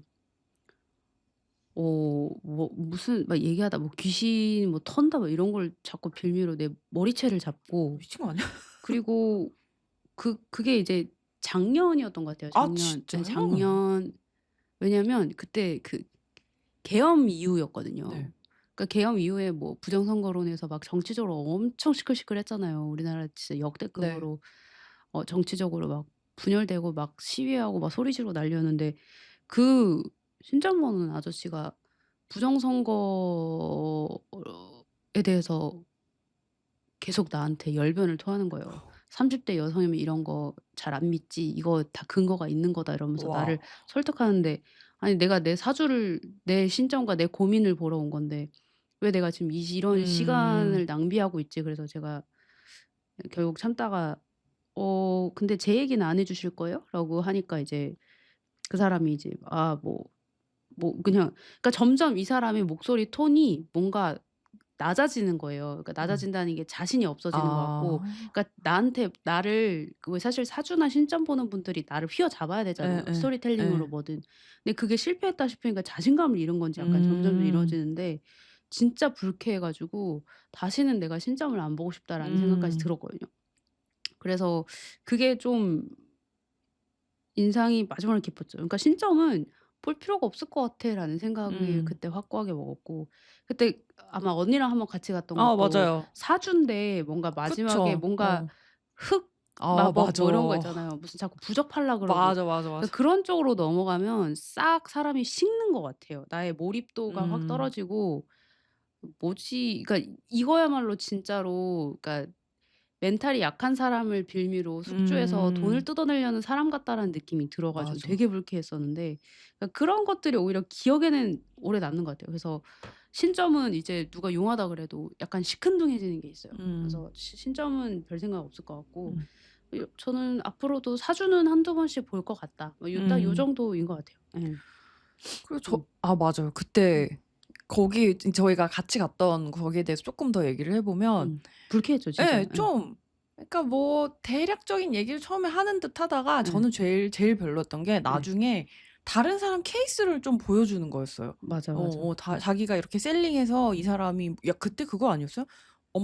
Speaker 2: 뭐 무슨 막 얘기하다 뭐 귀신 뭐 턴다 뭐 이런 걸 자꾸 빌미로 내 머리채를 잡고
Speaker 1: 미친 거 아니야?
Speaker 2: 그리고 그게 이제 작년이었던 것 같아요.
Speaker 1: 아
Speaker 2: 작년. 예
Speaker 1: 진짜요?
Speaker 2: 작년 왜냐면 그때 그 계엄 이후였거든요.
Speaker 1: 네.
Speaker 2: 그러니까 계엄 이후에 뭐 부정선거론에서 막 정치적으로 엄청 시끌시끌했잖아요. 우리나라 진짜
Speaker 1: 네.
Speaker 2: 역대급으로 정치적으로 막 분열되고 막 시위하고 막 소리 지르고 난리였는데 그 신장 보는 아저씨가 부정선거에 대해서 계속 나한테 열변을 토하는 거예요. "30대 여성이면 이런 거 잘 안 믿지. 이거 다 근거가 있는 거다." 이러면서
Speaker 1: 와.
Speaker 2: 나를 설득하는데 아니 내가 내 사주를 내 신점과 내 고민을 보러 온 건데 왜 내가 지금 이런
Speaker 1: 음.
Speaker 2: 시간을 낭비하고 있지. 그래서 제가 결국 참다가 근데 제 얘기는 안 해 주실 거예요?" 라고 하니까 이제 그 사람이 이제 그냥 그러니까 점점 이 사람의 목소리 톤이 뭔가 낮아지는 거예요. 그러니까
Speaker 1: 음.
Speaker 2: 낮아진다는 게 자신이 없어지는 것 같고
Speaker 1: 아.
Speaker 2: 그러니까 나한테 나를 왜 사실 사주나 신점 보는 분들이 나를 휘어잡아야 되잖아요,
Speaker 1: 예예.
Speaker 2: 스토리텔링으로
Speaker 1: 예.
Speaker 2: 뭐든. 근데 그게 실패했다 싶으니까 자신감을 잃은 건지 약간 점점
Speaker 1: 음.
Speaker 2: 이뤄지는데 진짜 불쾌해 가지고 '다시는 내가 신점을 안 보고 싶다.'라는 생각까지
Speaker 1: 음.
Speaker 2: 들었거든요. 그래서 그게 좀 인상이 마지막으로 깊었죠. 그러니까 '신점은 볼 필요가 없을 것 같아.'라는 생각을
Speaker 1: 음.
Speaker 2: 그때 확고하게 먹었고 그때 아마 언니랑 한번 같이 갔던
Speaker 1: 아
Speaker 2: 것도
Speaker 1: 맞아요.
Speaker 2: 사주인데 뭔가 마지막에
Speaker 1: 그쵸.
Speaker 2: 뭔가
Speaker 1: 어.
Speaker 2: 흑
Speaker 1: 아
Speaker 2: 마법
Speaker 1: 맞아.
Speaker 2: 뭐 이런 거 있잖아요. 무슨 자꾸 부적하려 그러고.
Speaker 1: 맞아, 맞아,
Speaker 2: 그러니까
Speaker 1: 맞아.
Speaker 2: 그런 쪽으로 넘어가면 싹 사람이 식는 것 같아요. 나의 몰입도가 확
Speaker 1: 음.
Speaker 2: 떨어지고 뭐지 그러니까 이거야말로 진짜로 그러니까 멘탈이 약한 사람을 빌미로 숙주해서 돈을
Speaker 1: 음.
Speaker 2: 뜯어내려는 사람 같다라는 느낌이 들어 가지고
Speaker 1: 맞아.
Speaker 2: 되게 불쾌했었는데 그러니까 그런 것들이 오히려 기억에는 오래 남는 것 같아요. 그래서 신점은 이제 누가 용하다 그래도 약간 시큰둥해지는 게 있어요.
Speaker 1: 음.
Speaker 2: 그래서 신점은 별 생각 없을 것 같고
Speaker 1: 음.
Speaker 2: 저는 앞으로도 사주는 한두 번씩 볼 것 같다. 뭐 요 딱 요
Speaker 1: 음.
Speaker 2: 정도인 것 같아요. 예.
Speaker 1: 그리고
Speaker 2: 음.
Speaker 1: 맞아요.
Speaker 2: 음.
Speaker 1: 그때 거기 저희가 같이 갔던 거기에 대해서 쪼끔 더 얘기를 해 보면
Speaker 2: 불쾌했죠 진짜.
Speaker 1: 예
Speaker 2: 예.
Speaker 1: 좀 그러니까 뭐 대략적인 얘기를 처음에 하는 듯 하다가
Speaker 2: 예.
Speaker 1: 저는 제일 별로였던 게
Speaker 2: 예.
Speaker 1: 나중에 다른 사람 케이스를 좀 보여주는 거였어요.
Speaker 2: 맞아, 맞아.
Speaker 1: 자기가 이렇게 셀링해서 이 사람이 그때 그거 아니었어요?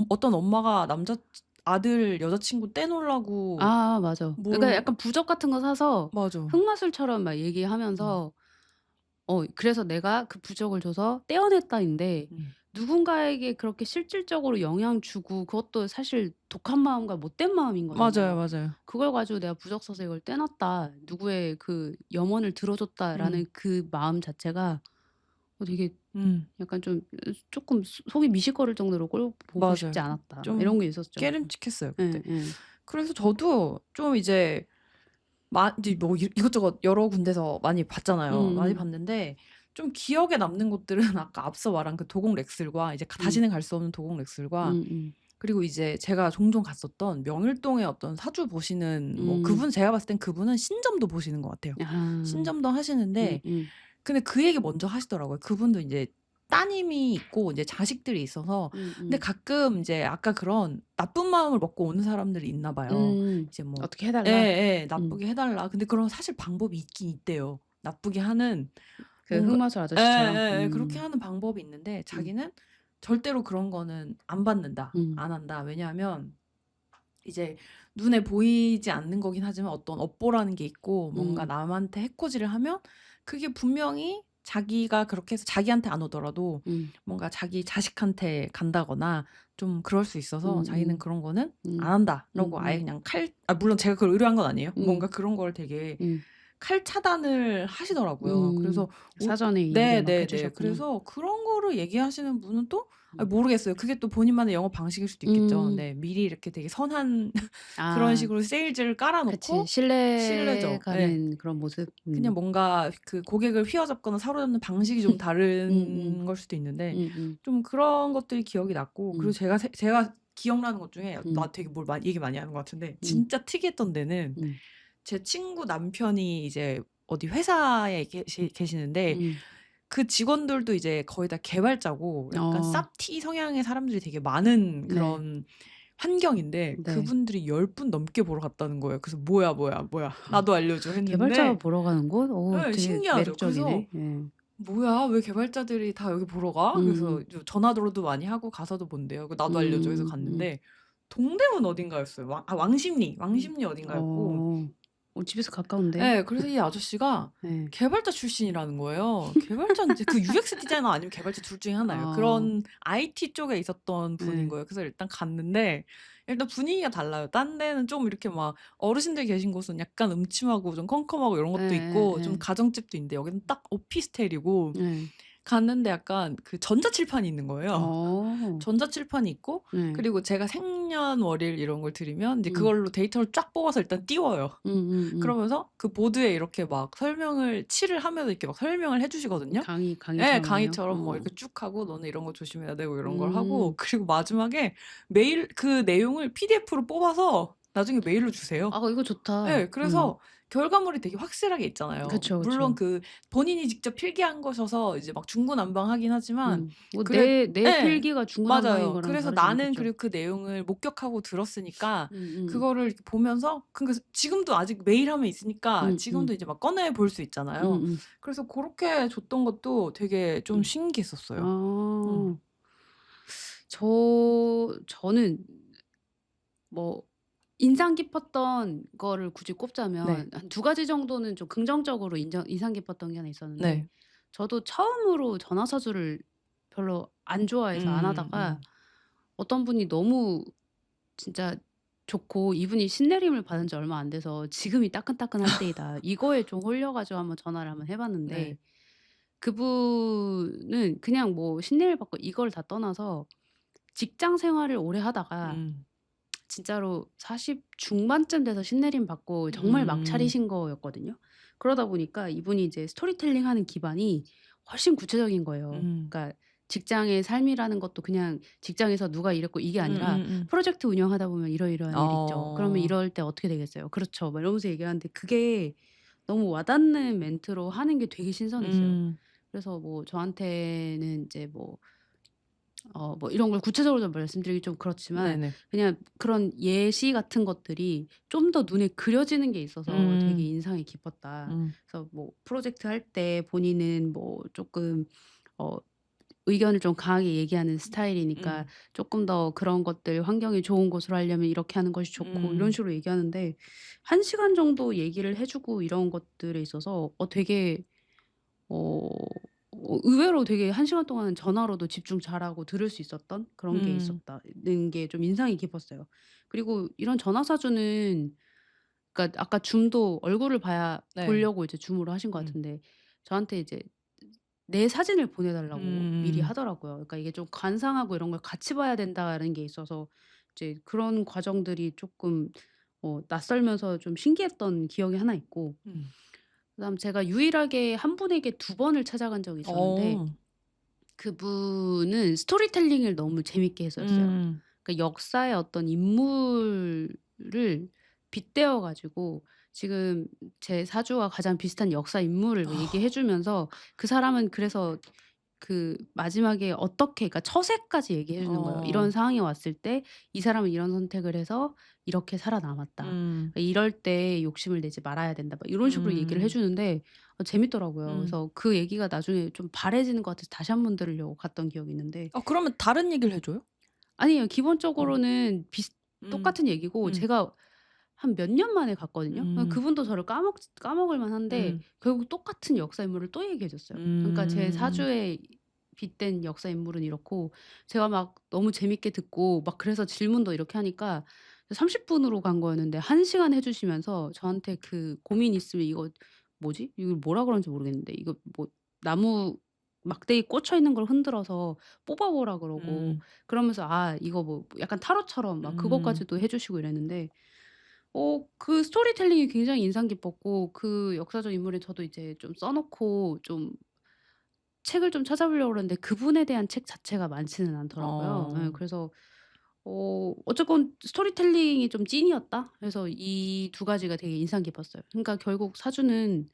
Speaker 1: 어떤 엄마가 아들 여자친구 떼놓으려고
Speaker 2: 맞아. 그러니까
Speaker 1: 뭘
Speaker 2: 약간 부적 같은 거 사서
Speaker 1: 맞아.
Speaker 2: 흑마술처럼 막
Speaker 1: 음.
Speaker 2: 얘기하면서 그래서 "내가 그 부적을 줘서 떼어냈다."인데
Speaker 1: 음.
Speaker 2: 누군가에게 그렇게 실질적으로 영향 주고 그것도 사실 독한 마음과 못된 마음인
Speaker 1: 맞아요,
Speaker 2: 거잖아요.
Speaker 1: 맞아요.
Speaker 2: 그걸 가지고 '내가 부적 써서 이걸 떼놨다. 누구의 그 염원을 들어줬다.'라는
Speaker 1: 음.
Speaker 2: 그 마음 자체가 되게
Speaker 1: 음.
Speaker 2: 약간 좀 쪼끔 속이 미식거릴 정도로 꼴 보고
Speaker 1: 맞아요.
Speaker 2: 싶지 않았다. 막
Speaker 1: 좀
Speaker 2: 이런 게 있었죠.
Speaker 1: 깨름칙했어요 그때.
Speaker 2: 예예.
Speaker 1: 그래서 저도 좀 이제 이제 뭐 이것저것 여러 군데서 많이 봤잖아요. 많이
Speaker 2: 음음.
Speaker 1: 봤는데 좀 기억에 남는 곳들은 아까 앞서 말한 그 도곡 렉슬과 이제
Speaker 2: 음.
Speaker 1: 다시는 갈 수 없는 도곡 렉슬과
Speaker 2: 음음.
Speaker 1: 그리고 이제 제가 종종 갔었던 명일동의 어떤 사주 보시는 뭐
Speaker 2: 음.
Speaker 1: 제가 봤을 땐 그분은 신점도 보시는 것 같아요.
Speaker 2: 아.
Speaker 1: 신점도 하시는데 근데 그 얘기 먼저 하시더라고요. 그분도 인제 따님이 있고 이제 자식들이 있어서 근데
Speaker 2: 음음.
Speaker 1: 가끔 인제 아까 그런 나쁜 마음을 먹고 오는 사람들이 있나 봐요. 이제 뭐
Speaker 2: "어떻게 해 달라."
Speaker 1: 예예.
Speaker 2: 음.
Speaker 1: 나쁘게 해 달라. 근데 그런 사실 방법이 있긴 있대요. 나쁘게 하는
Speaker 2: 그
Speaker 1: 뭔가
Speaker 2: 흑마술 아저씨처럼.
Speaker 1: 예예예. 그렇게 하는 방법이 있는데
Speaker 2: 음.
Speaker 1: 자기는 절대로 그런 거는 안 받는다.
Speaker 2: 음.
Speaker 1: 안 한다. 왜냐하면 이제 눈에 보이지 않는 거긴 하지만 어떤 업보라는 게 있고 뭔가
Speaker 2: 음.
Speaker 1: 남한테 해코지를 하면 그게 분명히 자기가 그렇게 해서 자기한테 안 오더라도
Speaker 2: 음.
Speaker 1: 뭔가 자기 자식한테 간다거나 좀 그럴 수 있어서 자기는
Speaker 2: 음음.
Speaker 1: 그런 거는 안
Speaker 2: 음.
Speaker 1: 한다라고 아예
Speaker 2: 음음.
Speaker 1: 그냥 물론 제가 그걸 의뢰한 건 아니에요.
Speaker 2: 음.
Speaker 1: 뭔가 그런 걸 되게
Speaker 2: 음.
Speaker 1: 칼차단을 하시더라고요. 그래서
Speaker 2: 사전에 이야기를 막 해
Speaker 1: 네네네.
Speaker 2: 주셨구나.
Speaker 1: 그래서 그런 거를 얘기하시는 분은 또
Speaker 2: 음.
Speaker 1: 모르겠어요. 그게 또 본인만의 영업 방식일 수도 있겠죠.
Speaker 2: 음.
Speaker 1: 네. 미리 이렇게 되게 선한 그런
Speaker 2: 아
Speaker 1: 식으로 세일즈를 깔아
Speaker 2: 그치.
Speaker 1: 놓고
Speaker 2: 신뢰
Speaker 1: 신뢰죠. 예.
Speaker 2: 가는 그런 모습.
Speaker 1: 그냥 뭔가 그 고객을 휘어잡거나 사로잡는 방식이 좀
Speaker 2: 음음.
Speaker 1: 다른 걸 수도 있는데
Speaker 2: 음음.
Speaker 1: 좀 그런 것들이 기억이 났고 그리고
Speaker 2: 음.
Speaker 1: 제가 기억나는 것 중에
Speaker 2: 음.
Speaker 1: 나 되게 뭘 얘기 많이 하는 것 같은데
Speaker 2: 음.
Speaker 1: 진짜 특이했던 데는
Speaker 2: 음.
Speaker 1: 제 친구 남편이 이제 어디 회사에 계시는데
Speaker 2: 음.
Speaker 1: 그 직원들도 이제 거의 다 개발자고 약간
Speaker 2: 어.
Speaker 1: 쌉티 성향의 사람들이 되게 많은
Speaker 2: 네.
Speaker 1: 그런 환경인데
Speaker 2: 네.
Speaker 1: 그분들이 10분 넘게 보러 갔다는 거예요. 그래서 "뭐야, 뭐야, 뭐야. 나도 알려줘."
Speaker 2: 개발자가
Speaker 1: 했는데
Speaker 2: 보러 가는 곳?
Speaker 1: 예
Speaker 2: 되게
Speaker 1: 신기하죠. 그래서
Speaker 2: 매력적이네. 예.
Speaker 1: '뭐야 왜 개발자들이 다 여기 보러 가?' 그래서
Speaker 2: 음음.
Speaker 1: 전화로도 많이 하고 가서도 본대요. 그 "나도 알려줘." 해서
Speaker 2: 음.
Speaker 1: 갔는데 동대문 어딘가였어요. 왕십리
Speaker 2: 음.
Speaker 1: 어딘가였고
Speaker 2: 어. 집에서 가까운데.
Speaker 1: 예. 그래서 이 아저씨가
Speaker 2: 네.
Speaker 1: 개발자 출신이라는 거예요. 개발자인지 그 UX 디자이너 아니면 개발자 둘 중에 하나예요.
Speaker 2: 아.
Speaker 1: 그런 IT 쪽에 있었던 분인
Speaker 2: 네.
Speaker 1: 거예요. 그래서 일단 갔는데 일단 분위기가 달라요. 딴 데는 좀 이렇게 막 어르신들 계신 곳은 약간 음침하고 좀 컴컴하고 이런 것도 있고 좀
Speaker 2: 예예예.
Speaker 1: 가정집도 있는데 여기는 딱 오피스텔이고
Speaker 2: 네.
Speaker 1: 갔는데 약간 그 전자칠판이 있는 거예요.
Speaker 2: 어.
Speaker 1: 전자칠판이 있고
Speaker 2: 네.
Speaker 1: 그리고 제가 생년월일 이런 걸 드리면 이제
Speaker 2: 음.
Speaker 1: 그걸로 데이터를 쫙 뽑아서 일단 띄워요.
Speaker 2: 음음음.
Speaker 1: 그러면서 그 보드에 이렇게 막 설명을 칠을 하면서 이렇게 막 설명을 해 주시거든요. 예.
Speaker 2: 강의처럼요?
Speaker 1: 강의처럼 뭐 이렇게 쭉 하고 "너는 이런 거 조심해야 되고." 이런 걸 하고
Speaker 2: 음.
Speaker 1: 그리고 마지막에 메일 그 내용을 PDF로 뽑아서 나중에 메일로 주세요.
Speaker 2: 아 이거 좋다.
Speaker 1: 예. 그래서 결과물이 되게 확실하게 있잖아요.
Speaker 2: 그쵸,
Speaker 1: 물론
Speaker 2: 그쵸.
Speaker 1: 그 본인이 직접 필기한 것이어서 이제 막 중구난방하긴 하지만
Speaker 2: 뭐
Speaker 1: 그래
Speaker 2: 내
Speaker 1: 예.
Speaker 2: 필기가 중구난방인
Speaker 1: 맞아요.
Speaker 2: 거랑
Speaker 1: 그래서
Speaker 2: 다르지
Speaker 1: 나는
Speaker 2: 않겠죠.
Speaker 1: 그리고 그 내용을 목격하고 들었으니까
Speaker 2: 음음.
Speaker 1: 그거를 이렇게 보면서 그러니까 지금도 아직 메일하면 있으니까
Speaker 2: 음음.
Speaker 1: 지금도 이제 막 꺼내 볼 수 있잖아요.
Speaker 2: 음음.
Speaker 1: 그래서 고렇게 줬던 것도 되게 좀
Speaker 2: 음.
Speaker 1: 신기했었어요. 음.
Speaker 2: 아. 저는 뭐 인상 깊었던 거를 굳이
Speaker 1: 네.
Speaker 2: 꼽자면 한 두 가지 정도는 좀 긍정적으로 인상 깊었던 게 하나 있었는데
Speaker 1: 네.
Speaker 2: 저도 처음으로 전화사주를 별로 안 좋아해서 안 하다가
Speaker 1: 음.
Speaker 2: 어떤 분이 너무 진짜 좋고 이분이 신내림을 받은 지 얼마 안 돼서 '지금이 따끈따끈할 때이다.' 이거에 좀 홀려 가지고 한번 전화를 한번 해 봤는데
Speaker 1: 네.
Speaker 2: 그분은 그냥 뭐 신내림 받고 이걸 다 떠나서 직장 생활을 오래 하다가
Speaker 1: 음.
Speaker 2: 진짜로 40 중반쯤 돼서 신내림 받고 정말 막
Speaker 1: 음.
Speaker 2: 차리신 거였거든요. 그러다 보니까 이분이 이제 스토리텔링 하는 기반이 훨씬 구체적인 거예요.
Speaker 1: 음.
Speaker 2: 그러니까 직장의 삶이라는 것도 그냥 직장에서 누가 이랬고 이게 아니라
Speaker 1: 음음음.
Speaker 2: 프로젝트 운영하다 보면 이러이러한 일이 있죠. 그러면
Speaker 1: 어.
Speaker 2: 이럴 때 어떻게 되겠어요? 그렇죠. 막 이러면서 얘기하는데 그게 너무 와닿는 멘트로 하는 게 되게 신선했어요.
Speaker 1: 음.
Speaker 2: 그래서 뭐 저한테는 인제 뭐 이런 걸 구체적으로 좀 말씀드리기 좀 그렇지만
Speaker 1: 네네.
Speaker 2: 그냥 그런 예시 같은 것들이 좀 더 눈에 그려지는 게 있어서 되게
Speaker 1: 음.
Speaker 2: 인상이 깊었다.
Speaker 1: 음.
Speaker 2: 그래서 뭐 프로젝트 할 때 본인은 뭐 쪼끔 어 의견을 좀 강하게 얘기하는 스타일이니까
Speaker 1: 음.
Speaker 2: 쪼끔 더 그런 것들 환경이 좋은 곳으로 하려면 이렇게 하는 것이 좋고 이런
Speaker 1: 음.
Speaker 2: 식으로 얘기하는데 1 시간 정도 얘기를 해 주고 이런 것들에 있어서 되게 어 의외로 되게 1 시간 동안 전화로도 집중 잘하고 들을 수 있었던 그런 게
Speaker 1: 음.
Speaker 2: 있었다는 게 좀 인상이 깊었어요. 그리고 이런 전화 사주는 그러니까 아까 줌도 얼굴을 봐야
Speaker 1: 네.
Speaker 2: 보려고 이제 줌으로 하신 것
Speaker 1: 음.
Speaker 2: 같은데 저한테 이제 내 사진을 보내 달라고 미리
Speaker 1: 음.
Speaker 2: 하더라고요. 그러니까 이게 좀 관상하고 이런 걸 같이 봐야 된다는 게 있어서 이제 그런 과정들이 쪼끔 낯설면서 좀 신기했던 기억이 하나 있고
Speaker 1: 음.
Speaker 2: 그다음 제가 유일하게 한 분에게 2 번을 찾아간 적이 있었는데
Speaker 1: 어.
Speaker 2: 그분은 스토리텔링을 너무 재밌게 했었어요.
Speaker 1: 음.
Speaker 2: 그러니까 역사의 어떤 인물을 빗대어 가지고 지금 제 사주와 가장 비슷한 역사 인물을 뭐 얘기해 주면서 그 사람은 그래서 그 마지막에 어떻게 그러니까 처세까지 얘기해 주는 거예요. "이런
Speaker 1: 어.
Speaker 2: 상황이 왔을 때 이 사람은 이런 선택을 해서 이렇게 살아남았다.
Speaker 1: 음.
Speaker 2: 그러니까 이럴 때 욕심을 내지 말아야 된다." 막 이런 식으로 얘기를 해
Speaker 1: 음.
Speaker 2: 주는데 재밌더라고요.
Speaker 1: 음.
Speaker 2: 그래서 그 얘기가 나중에 좀 바래지는 것 같아서 다시 한 번 들으려고 갔던 기억이 있는데
Speaker 1: 그러면 다른 얘기를 해 줘요?
Speaker 2: 아니에요.
Speaker 1: 어.
Speaker 2: 기본적으로는
Speaker 1: 음.
Speaker 2: 똑같은 얘기고
Speaker 1: 음.
Speaker 2: 제가 한 몇 년 만에 갔거든요.
Speaker 1: 음.
Speaker 2: 그분도 저를 까먹을 만한데
Speaker 1: 음.
Speaker 2: 결국 똑같은 역사 인물을 또 얘기해 줬어요. 그러니까 제
Speaker 1: 음.
Speaker 2: 사주에 빗댄 역사 인물은 이렇고 제가 막 너무 재밌게 듣고 막 그래서 질문도 이렇게 하니까 30 분으로 간 거였는데 1 시간 해 주시면서 저한테 그 고민 있으면 이거 뭐지? 이걸 뭐라 그러는지 모르겠는데 이거 뭐 나무 막대기 꽂혀 있는 걸 흔들어서 뽑아 보라 그러고
Speaker 1: 음.
Speaker 2: 그러면서 이거 뭐 약간 타로처럼 막
Speaker 1: 음.
Speaker 2: 그것까지도 해 주시고 이랬는데 그 스토리텔링이 굉장히 인상 깊었고 그 역사적 인물에 저도 이제 좀 써 놓고 좀 책을 좀 찾아보려고 그러는데 그분에 대한 책 자체가 많지는 않더라고요. 예.
Speaker 1: 어.
Speaker 2: 그래서 어쨌건 스토리텔링이 좀 찐이었다. 그래서 이 두 가지가 되게 인상 깊었어요. 그러니까 결국 사주는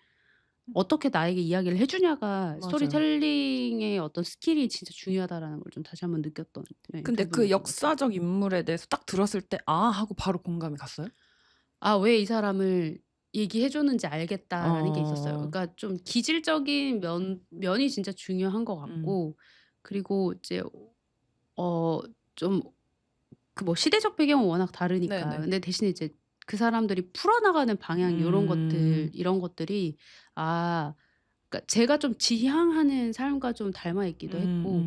Speaker 2: 어떻게 나에게 이야기를 해 주냐가
Speaker 1: 맞아요.
Speaker 2: 스토리텔링의 어떤 스킬이 진짜 중요하다라는 걸 좀 다시 한번 느꼈던
Speaker 1: 근데 그
Speaker 2: 부분이었던 것 같아요.
Speaker 1: 역사적 인물에 대해서 딱 들었을 때 '아.' 하고 바로 공감이 갔어요?
Speaker 2: 왜 이 사람을 얘기해 줬는지 알겠다라는 게 있었어요.
Speaker 1: 어.
Speaker 2: 그러니까 좀 기질적인 면이 진짜 중요한 것
Speaker 1: 음.
Speaker 2: 같고 그리고 이제 좀 그 뭐 시대적 배경은 워낙 다르니까.
Speaker 1: 네네.
Speaker 2: 근데 대신에 이제 그 사람들이 풀어나가는 방향 요런 것들
Speaker 1: 음.
Speaker 2: 이런 것들이 아 그러니까 제가 좀 지향하는 삶과 좀 닮아 있기도 했고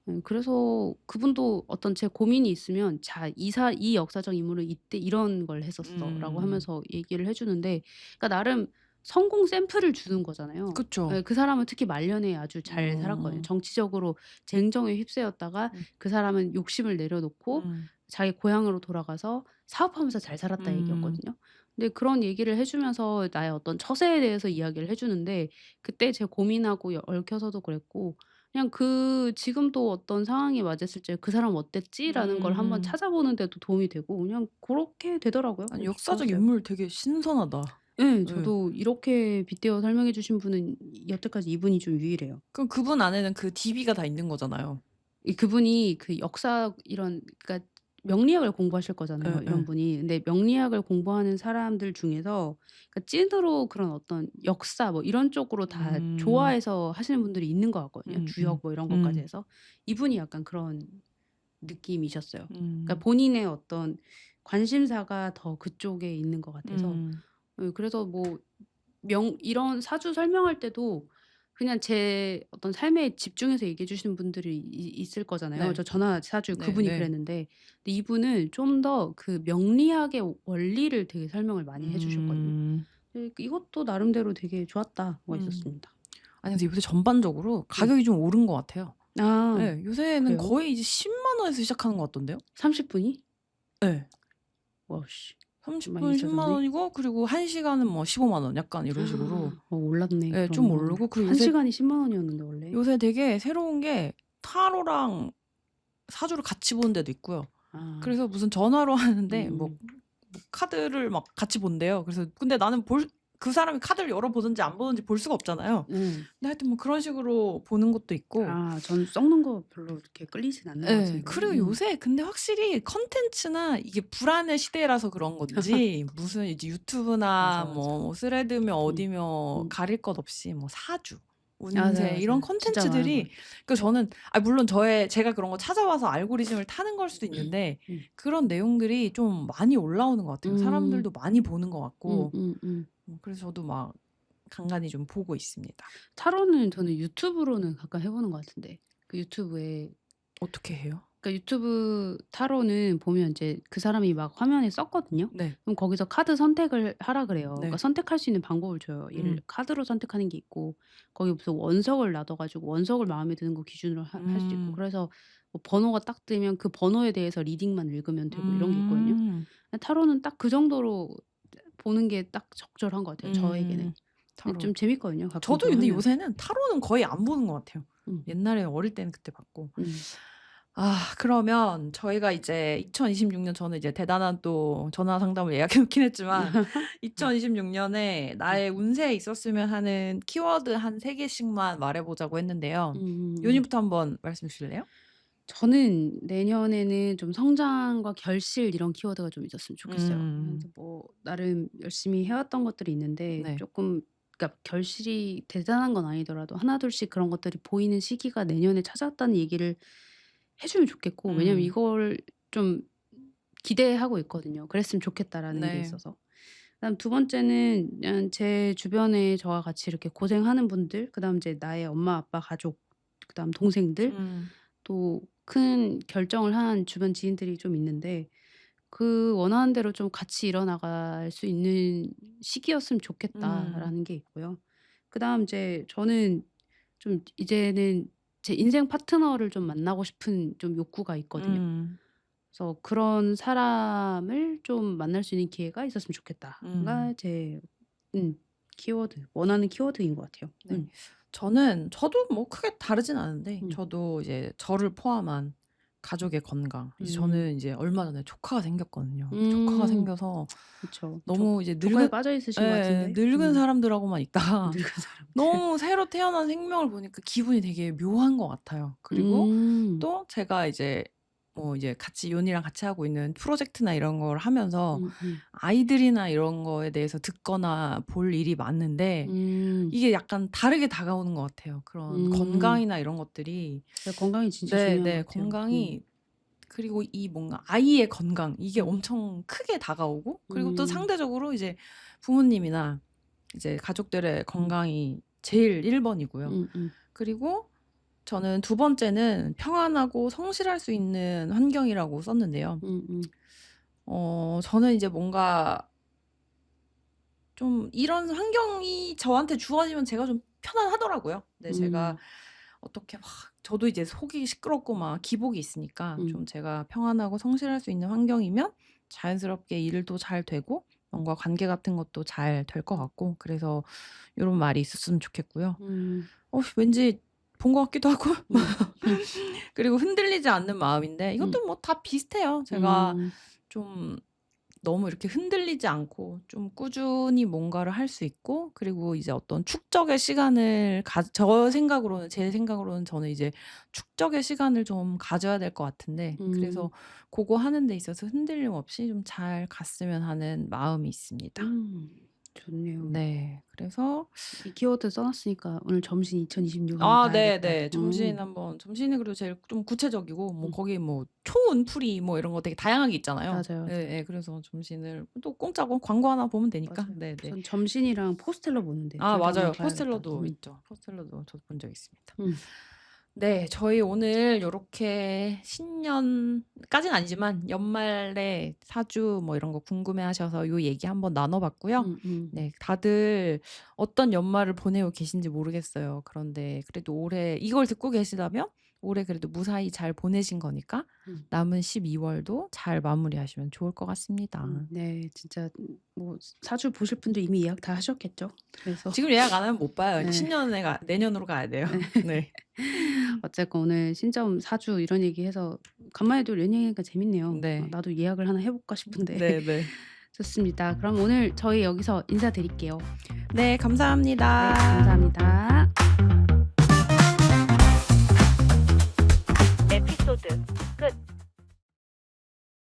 Speaker 1: 음.
Speaker 2: 그래서 그분도 어떤 제 고민이 있으면 "자 이 역사적 인물은 이때 이런 걸 했었어."라고
Speaker 1: 음.
Speaker 2: 하면서 얘기를 해 주는데 그러니까 나름 성공 샘플을 주는 거잖아요.
Speaker 1: 그쵸.
Speaker 2: 예 그 사람은 특히 말년에 아주 잘 살았거든요.
Speaker 1: 음.
Speaker 2: 정치적으로 쟁점에 휩싸였다가
Speaker 1: 음.
Speaker 2: 그 사람은 욕심을 내려놓고
Speaker 1: 음.
Speaker 2: 자기 고향으로 돌아가서 사업하면서 잘 살았다
Speaker 1: 음.
Speaker 2: 얘기였거든요. 근데 그런 얘기를 해 주면서 나의 어떤 처세에 대해서 이야기를 해 주는데 그때 제 고민하고 얽혀서도 그랬고 그냥 지금도 어떤 상황이 맞았을 때 '그 사람 어땠지?'라는 걸 한번
Speaker 1: 음.
Speaker 2: 찾아보는 데도 도움이 되고 그냥 고렇게 되더라고요.
Speaker 1: 아니
Speaker 2: 그래서
Speaker 1: 역사적
Speaker 2: 좋았어요.
Speaker 1: 인물 되게 신선하다.
Speaker 2: 예.
Speaker 1: 예.
Speaker 2: 저도 이렇게 빗대어 설명해 주신 분은 여태까지 이분이 좀 유일해요.
Speaker 1: 그럼 그분 안에는 그 DB가 다 있는 거잖아요.
Speaker 2: 그분이 그 역사 이런 그러니까 명리학을 공부하실 거잖아요, 이런
Speaker 1: 예예.
Speaker 2: 분이. 근데 명리학을 공부하는 사람들 중에서 그러니까 찐으로 그런 어떤 역사 뭐 이런 쪽으로 다
Speaker 1: 음.
Speaker 2: 좋아해서 하시는 분들이 있는 것 같거든요.
Speaker 1: 음음.
Speaker 2: 주역 뭐 이런 것까지
Speaker 1: 음.
Speaker 2: 해서. 이분이 약간 그런 느낌이셨어요. 그러니까
Speaker 1: 음.
Speaker 2: 본인의 어떤 관심사가 더 그쪽에 있는 것 같아서
Speaker 1: 음.
Speaker 2: 그래서 뭐 이런 사주 설명할 때도 그냥 제 어떤 삶에 집중해서 얘기해 주시는 분들이 있을 거잖아요.
Speaker 1: 네.
Speaker 2: 저 전화 사주 그분이
Speaker 1: 네네.
Speaker 2: 그랬는데 근데 이분은 좀 더 그 명리학의 원리를 되게 설명을 많이 해 주셨거든요.
Speaker 1: 음.
Speaker 2: 이것도 나름대로 되게 좋았다고
Speaker 1: 음.
Speaker 2: 있었습니다.
Speaker 1: 아니 근데 요새 전반적으로
Speaker 2: 네.
Speaker 1: 가격이 좀 오른 것 같아요.
Speaker 2: 아
Speaker 1: 예. 요새는
Speaker 2: 그래요?
Speaker 1: 거의 이제 10만 원에서 시작하는 것 같던데요?
Speaker 2: 30 분이?
Speaker 1: 예.
Speaker 2: 와씨
Speaker 1: 30
Speaker 2: 많이
Speaker 1: 분 10만
Speaker 2: 비싸졌네.
Speaker 1: 원이고 그리고 1 시간은 뭐 15만 원 약간 이런 식으로
Speaker 2: 올랐네
Speaker 1: 예 좀
Speaker 2: 그러면.
Speaker 1: 오르고 그리고
Speaker 2: 1 시간이 10만 원이었는데 원래.
Speaker 1: 요새 되게 새로운 게 타로랑 사주를 같이 보는 데도 있고요.
Speaker 2: 아.
Speaker 1: 그래서 무슨 전화로 하는데 뭐
Speaker 2: 음.
Speaker 1: 카드를 막 같이 본대요. 그래서 근데 나는 그 사람이 카드를 열어 보든지 안 보든지 볼 수가 없잖아요.
Speaker 2: 네.
Speaker 1: 근데 하여튼 뭐 그런 식으로 보는 것도 있고
Speaker 2: 전 썩는 거 별로 이렇게 끌리진 않는 것
Speaker 1: 예.
Speaker 2: 같은데.
Speaker 1: 그리고 요새 근데 확실히 콘텐츠나 이게 불안의 시대라서 그런 건지 무슨 이제 유튜브나
Speaker 2: 맞아, 맞아.
Speaker 1: 뭐 스레드며
Speaker 2: 음.
Speaker 1: 어디며
Speaker 2: 음.
Speaker 1: 가릴 것 없이 뭐 사주,
Speaker 2: 맞아요,
Speaker 1: 운세 이런
Speaker 2: 맞아요. 진짜 많은 것
Speaker 1: 콘텐츠들이
Speaker 2: 같아요.
Speaker 1: 그러니까 저는 물론 제가 그런 거 찾아와서 알고리즘을 타는 걸 수도 있는데
Speaker 2: 음.
Speaker 1: 그런 내용들이 좀 많이 올라오는 것 같아요.
Speaker 2: 음.
Speaker 1: 사람들도 많이 보는 것 같고.
Speaker 2: 음음음.
Speaker 1: 그래서 저도 막 간간히 좀 보고 있습니다.
Speaker 2: 타로는 저는 유튜브로는 가끔 해 보는 것 같은데. 그 유튜브에
Speaker 1: 어떻게 해요?
Speaker 2: 그러니까 유튜브 타로는 보면 인제 그 사람이 막 화면에 썼거든요.
Speaker 1: 네.
Speaker 2: 그럼 거기서 카드 선택을 하라 그래요. 그러니까
Speaker 1: 네.
Speaker 2: 선택할 수 있는 방법을 줘요.
Speaker 1: 음.
Speaker 2: 카드로 선택하는 게 있고 거기 무슨 원석을 놔둬 가지고 원석을 마음에 드는 거 기준으로 할 수도 있고
Speaker 1: 음.
Speaker 2: 그래서 뭐 번호가 딱 뜨면 그 번호에 대해서 리딩만 읽으면 되고 이런 게 있거든요.
Speaker 1: 음.
Speaker 2: 타로는 딱 그 정도로 보는 게 딱 적절한 것 같아요, 저에게는.
Speaker 1: 음.
Speaker 2: 근데
Speaker 1: 타로.
Speaker 2: 좀 재밌거든요, 가끔
Speaker 1: 저도
Speaker 2: 그거
Speaker 1: 근데
Speaker 2: 하면.
Speaker 1: 요새는 타로는 거의 안 보는 것 같아요.
Speaker 2: 음.
Speaker 1: 옛날에 어릴 때는 그때 봤고.
Speaker 2: 음.
Speaker 1: 그러면 저희가 이제 2026년 저는 이제 대단한 또 전화 상담을 예약해 놓긴 했지만 2026 년에
Speaker 2: 음.
Speaker 1: 나의 운세에 있었으면 하는 키워드 한 3 개씩만 말해 보자고 했는데요.
Speaker 2: 음음음.
Speaker 1: 요님부터 한번 말씀해 주실래요?
Speaker 2: 저는 내년에는 좀 성장과 결실 이런 키워드가 좀 있었으면 좋겠어요.
Speaker 1: 음.
Speaker 2: 그래서 뭐 나름 열심히 해 왔던 것들이 있는데
Speaker 1: 네.
Speaker 2: 쪼끔 그러니까 결실이 대단한 건 아니더라도 하나둘씩 그런 것들이 보이는 시기가 내년에 찾아왔다는 얘기를 해 주면 좋겠고 왜냐면
Speaker 1: 음.
Speaker 2: 이걸 좀 기대하고 있거든요. '그랬으면 좋겠다.'라는 게
Speaker 1: 네.
Speaker 2: 있어서. 그다음 두 번째는 그냥 제 주변에 저와 같이 이렇게 고생하는 분들 그다음 이제 나의 엄마, 아빠, 가족 그다음 동생들
Speaker 1: 음.
Speaker 2: 또 큰 결정을 한 주변 지인들이 좀 있는데 그 원하는 대로 좀 같이 이뤄나갈 수 있는 시기였으면
Speaker 1: 음.
Speaker 2: 좋겠다라는 게 있고요. 그다음 이제 저는 좀 이제는 제 인생 파트너를 좀 만나고 싶은 좀 욕구가 있거든요.
Speaker 1: 음.
Speaker 2: 그래서 '그런 사람을 좀 만날 수 있는 기회가 있었으면 좋겠다.'가
Speaker 1: 음.
Speaker 2: 제 키워드 원하는 키워드인 것 같아요.
Speaker 1: 네. 저도 뭐 크게 다르진 않은데
Speaker 2: 음.
Speaker 1: 저도 이제 저를 포함한 가족의 건강. 이제
Speaker 2: 음.
Speaker 1: 저는 이제 얼마 전에 조카가 생겼거든요. 조카가
Speaker 2: 음.
Speaker 1: 생겨서
Speaker 2: 그쵸.
Speaker 1: 너무 이제
Speaker 2: 조카에 빠져 있으신 것
Speaker 1: 예,
Speaker 2: 같은데.
Speaker 1: 늙은 사람들하고만 있다가
Speaker 2: 늙은 사람들.
Speaker 1: 너무 새로 태어난 생명을 보니까 기분이 되게 묘한 것 같아요. 그리고
Speaker 2: 음.
Speaker 1: 또 제가 이제 뭐 이제 같이 요원이랑 같이 하고 있는 프로젝트나 이런 걸 하면서
Speaker 2: 음음.
Speaker 1: 아이들이나 이런 거에 대해서 듣거나 볼 일이 많은데
Speaker 2: 음.
Speaker 1: 이게 약간 다르게 다가오는 것 같아요. 그런
Speaker 2: 음.
Speaker 1: 건강이나 이런 것들이
Speaker 2: 건강이 진짜 중요한 것
Speaker 1: 네네.
Speaker 2: 같아요.
Speaker 1: 건강이 그리고 이 뭔가 아이의 건강 이게 엄청 크게 다가오고 그리고 또
Speaker 2: 음.
Speaker 1: 상대적으로 이제 부모님이나 이제 가족들의 건강이 제일 1번이고요. 그리고 저는 두 번째는 평안하고 성실할 수 있는 환경이라고 썼는데요. 저는 이제 뭔가 좀 이런 환경이 저한테 주어지면 제가 좀 편안하더라고요. 근데 제가 어떻게 막 저도 이제 속이 시끄럽고 막 기복이 있으니까 좀 제가 평안하고 성실할 수 있는 환경이면 자연스럽게 일도 잘 되고 뭔가 관계 같은 것도 잘 될 것 같고 그래서 요런 말이 있었으면 좋겠고요. 왠지 본 것 같기도 하고 그리고 흔들리지 않는 마음인데 이것도 뭐 다 비슷해요. 제가 좀 너무 이렇게 흔들리지 않고 좀 꾸준히 뭔가를 할 수 있고 그리고 이제 어떤 축적의 시간을 제 생각으로는 저는 이제 축적의 시간을 좀 가져야 될 것 같은데 그래서 고거 하는 데 있어서 흔들림 없이 좀 잘 갔으면 하는 마음이 있습니다.
Speaker 2: 좋네요.
Speaker 1: 네. 그래서
Speaker 2: 이 키워드 써 놨으니까 오늘 점심 2026 한번
Speaker 1: 아
Speaker 2: 봐야겠다.
Speaker 1: 네네. 점심이 그리고 제일 좀 구체적이고 뭐 거기 뭐 초운풀이 뭐 이런 거 되게 다양하게 있잖아요.
Speaker 2: 맞아요.
Speaker 1: 예예. 그래서 점심을 또 공짜고 광고 하나 보면 되니까.
Speaker 2: 맞아요.
Speaker 1: 네네.
Speaker 2: 전 점심이랑 포스텔러 보는데
Speaker 1: 아
Speaker 2: 둘 다 한번
Speaker 1: 맞아요.
Speaker 2: 봐야겠다.
Speaker 1: 포스텔러도 있죠. 포스텔러도 저도 본 적 있습니다. 네. 저희 오늘 요렇게 신년까지는 아니지만 연말에 사주 뭐 이런 거 궁금해하셔서 요 얘기 한번 나눠 봤고요. 네. 다들 어떤 연말을 보내고 계신지 모르겠어요. 그런데 그래도 올해 이걸 듣고 계시다면 올해 그래도 무사히 잘 보내신 거니까 남은 12월도 잘 마무리하시면 좋을 것 같습니다.
Speaker 2: 네. 진짜 뭐 사주 보실 분들 이미 예약 다 하셨겠죠. 그래서
Speaker 1: 지금 예약 안 하면 못 봐요.
Speaker 2: 네.
Speaker 1: 신년에 내년으로 가야 돼요. 네.
Speaker 2: 어쨌건 오늘 신점 사주 이런 얘기해서 간만에 또 이런 얘기하니까 재밌네요.
Speaker 1: 네.
Speaker 2: 나도 예약을 하나 해 볼까 싶은데.
Speaker 1: 네네.
Speaker 2: 좋습니다. 그럼 오늘 저희 여기서 인사드릴게요.
Speaker 1: 네. 감사합니다.
Speaker 2: 네. 감사합니다.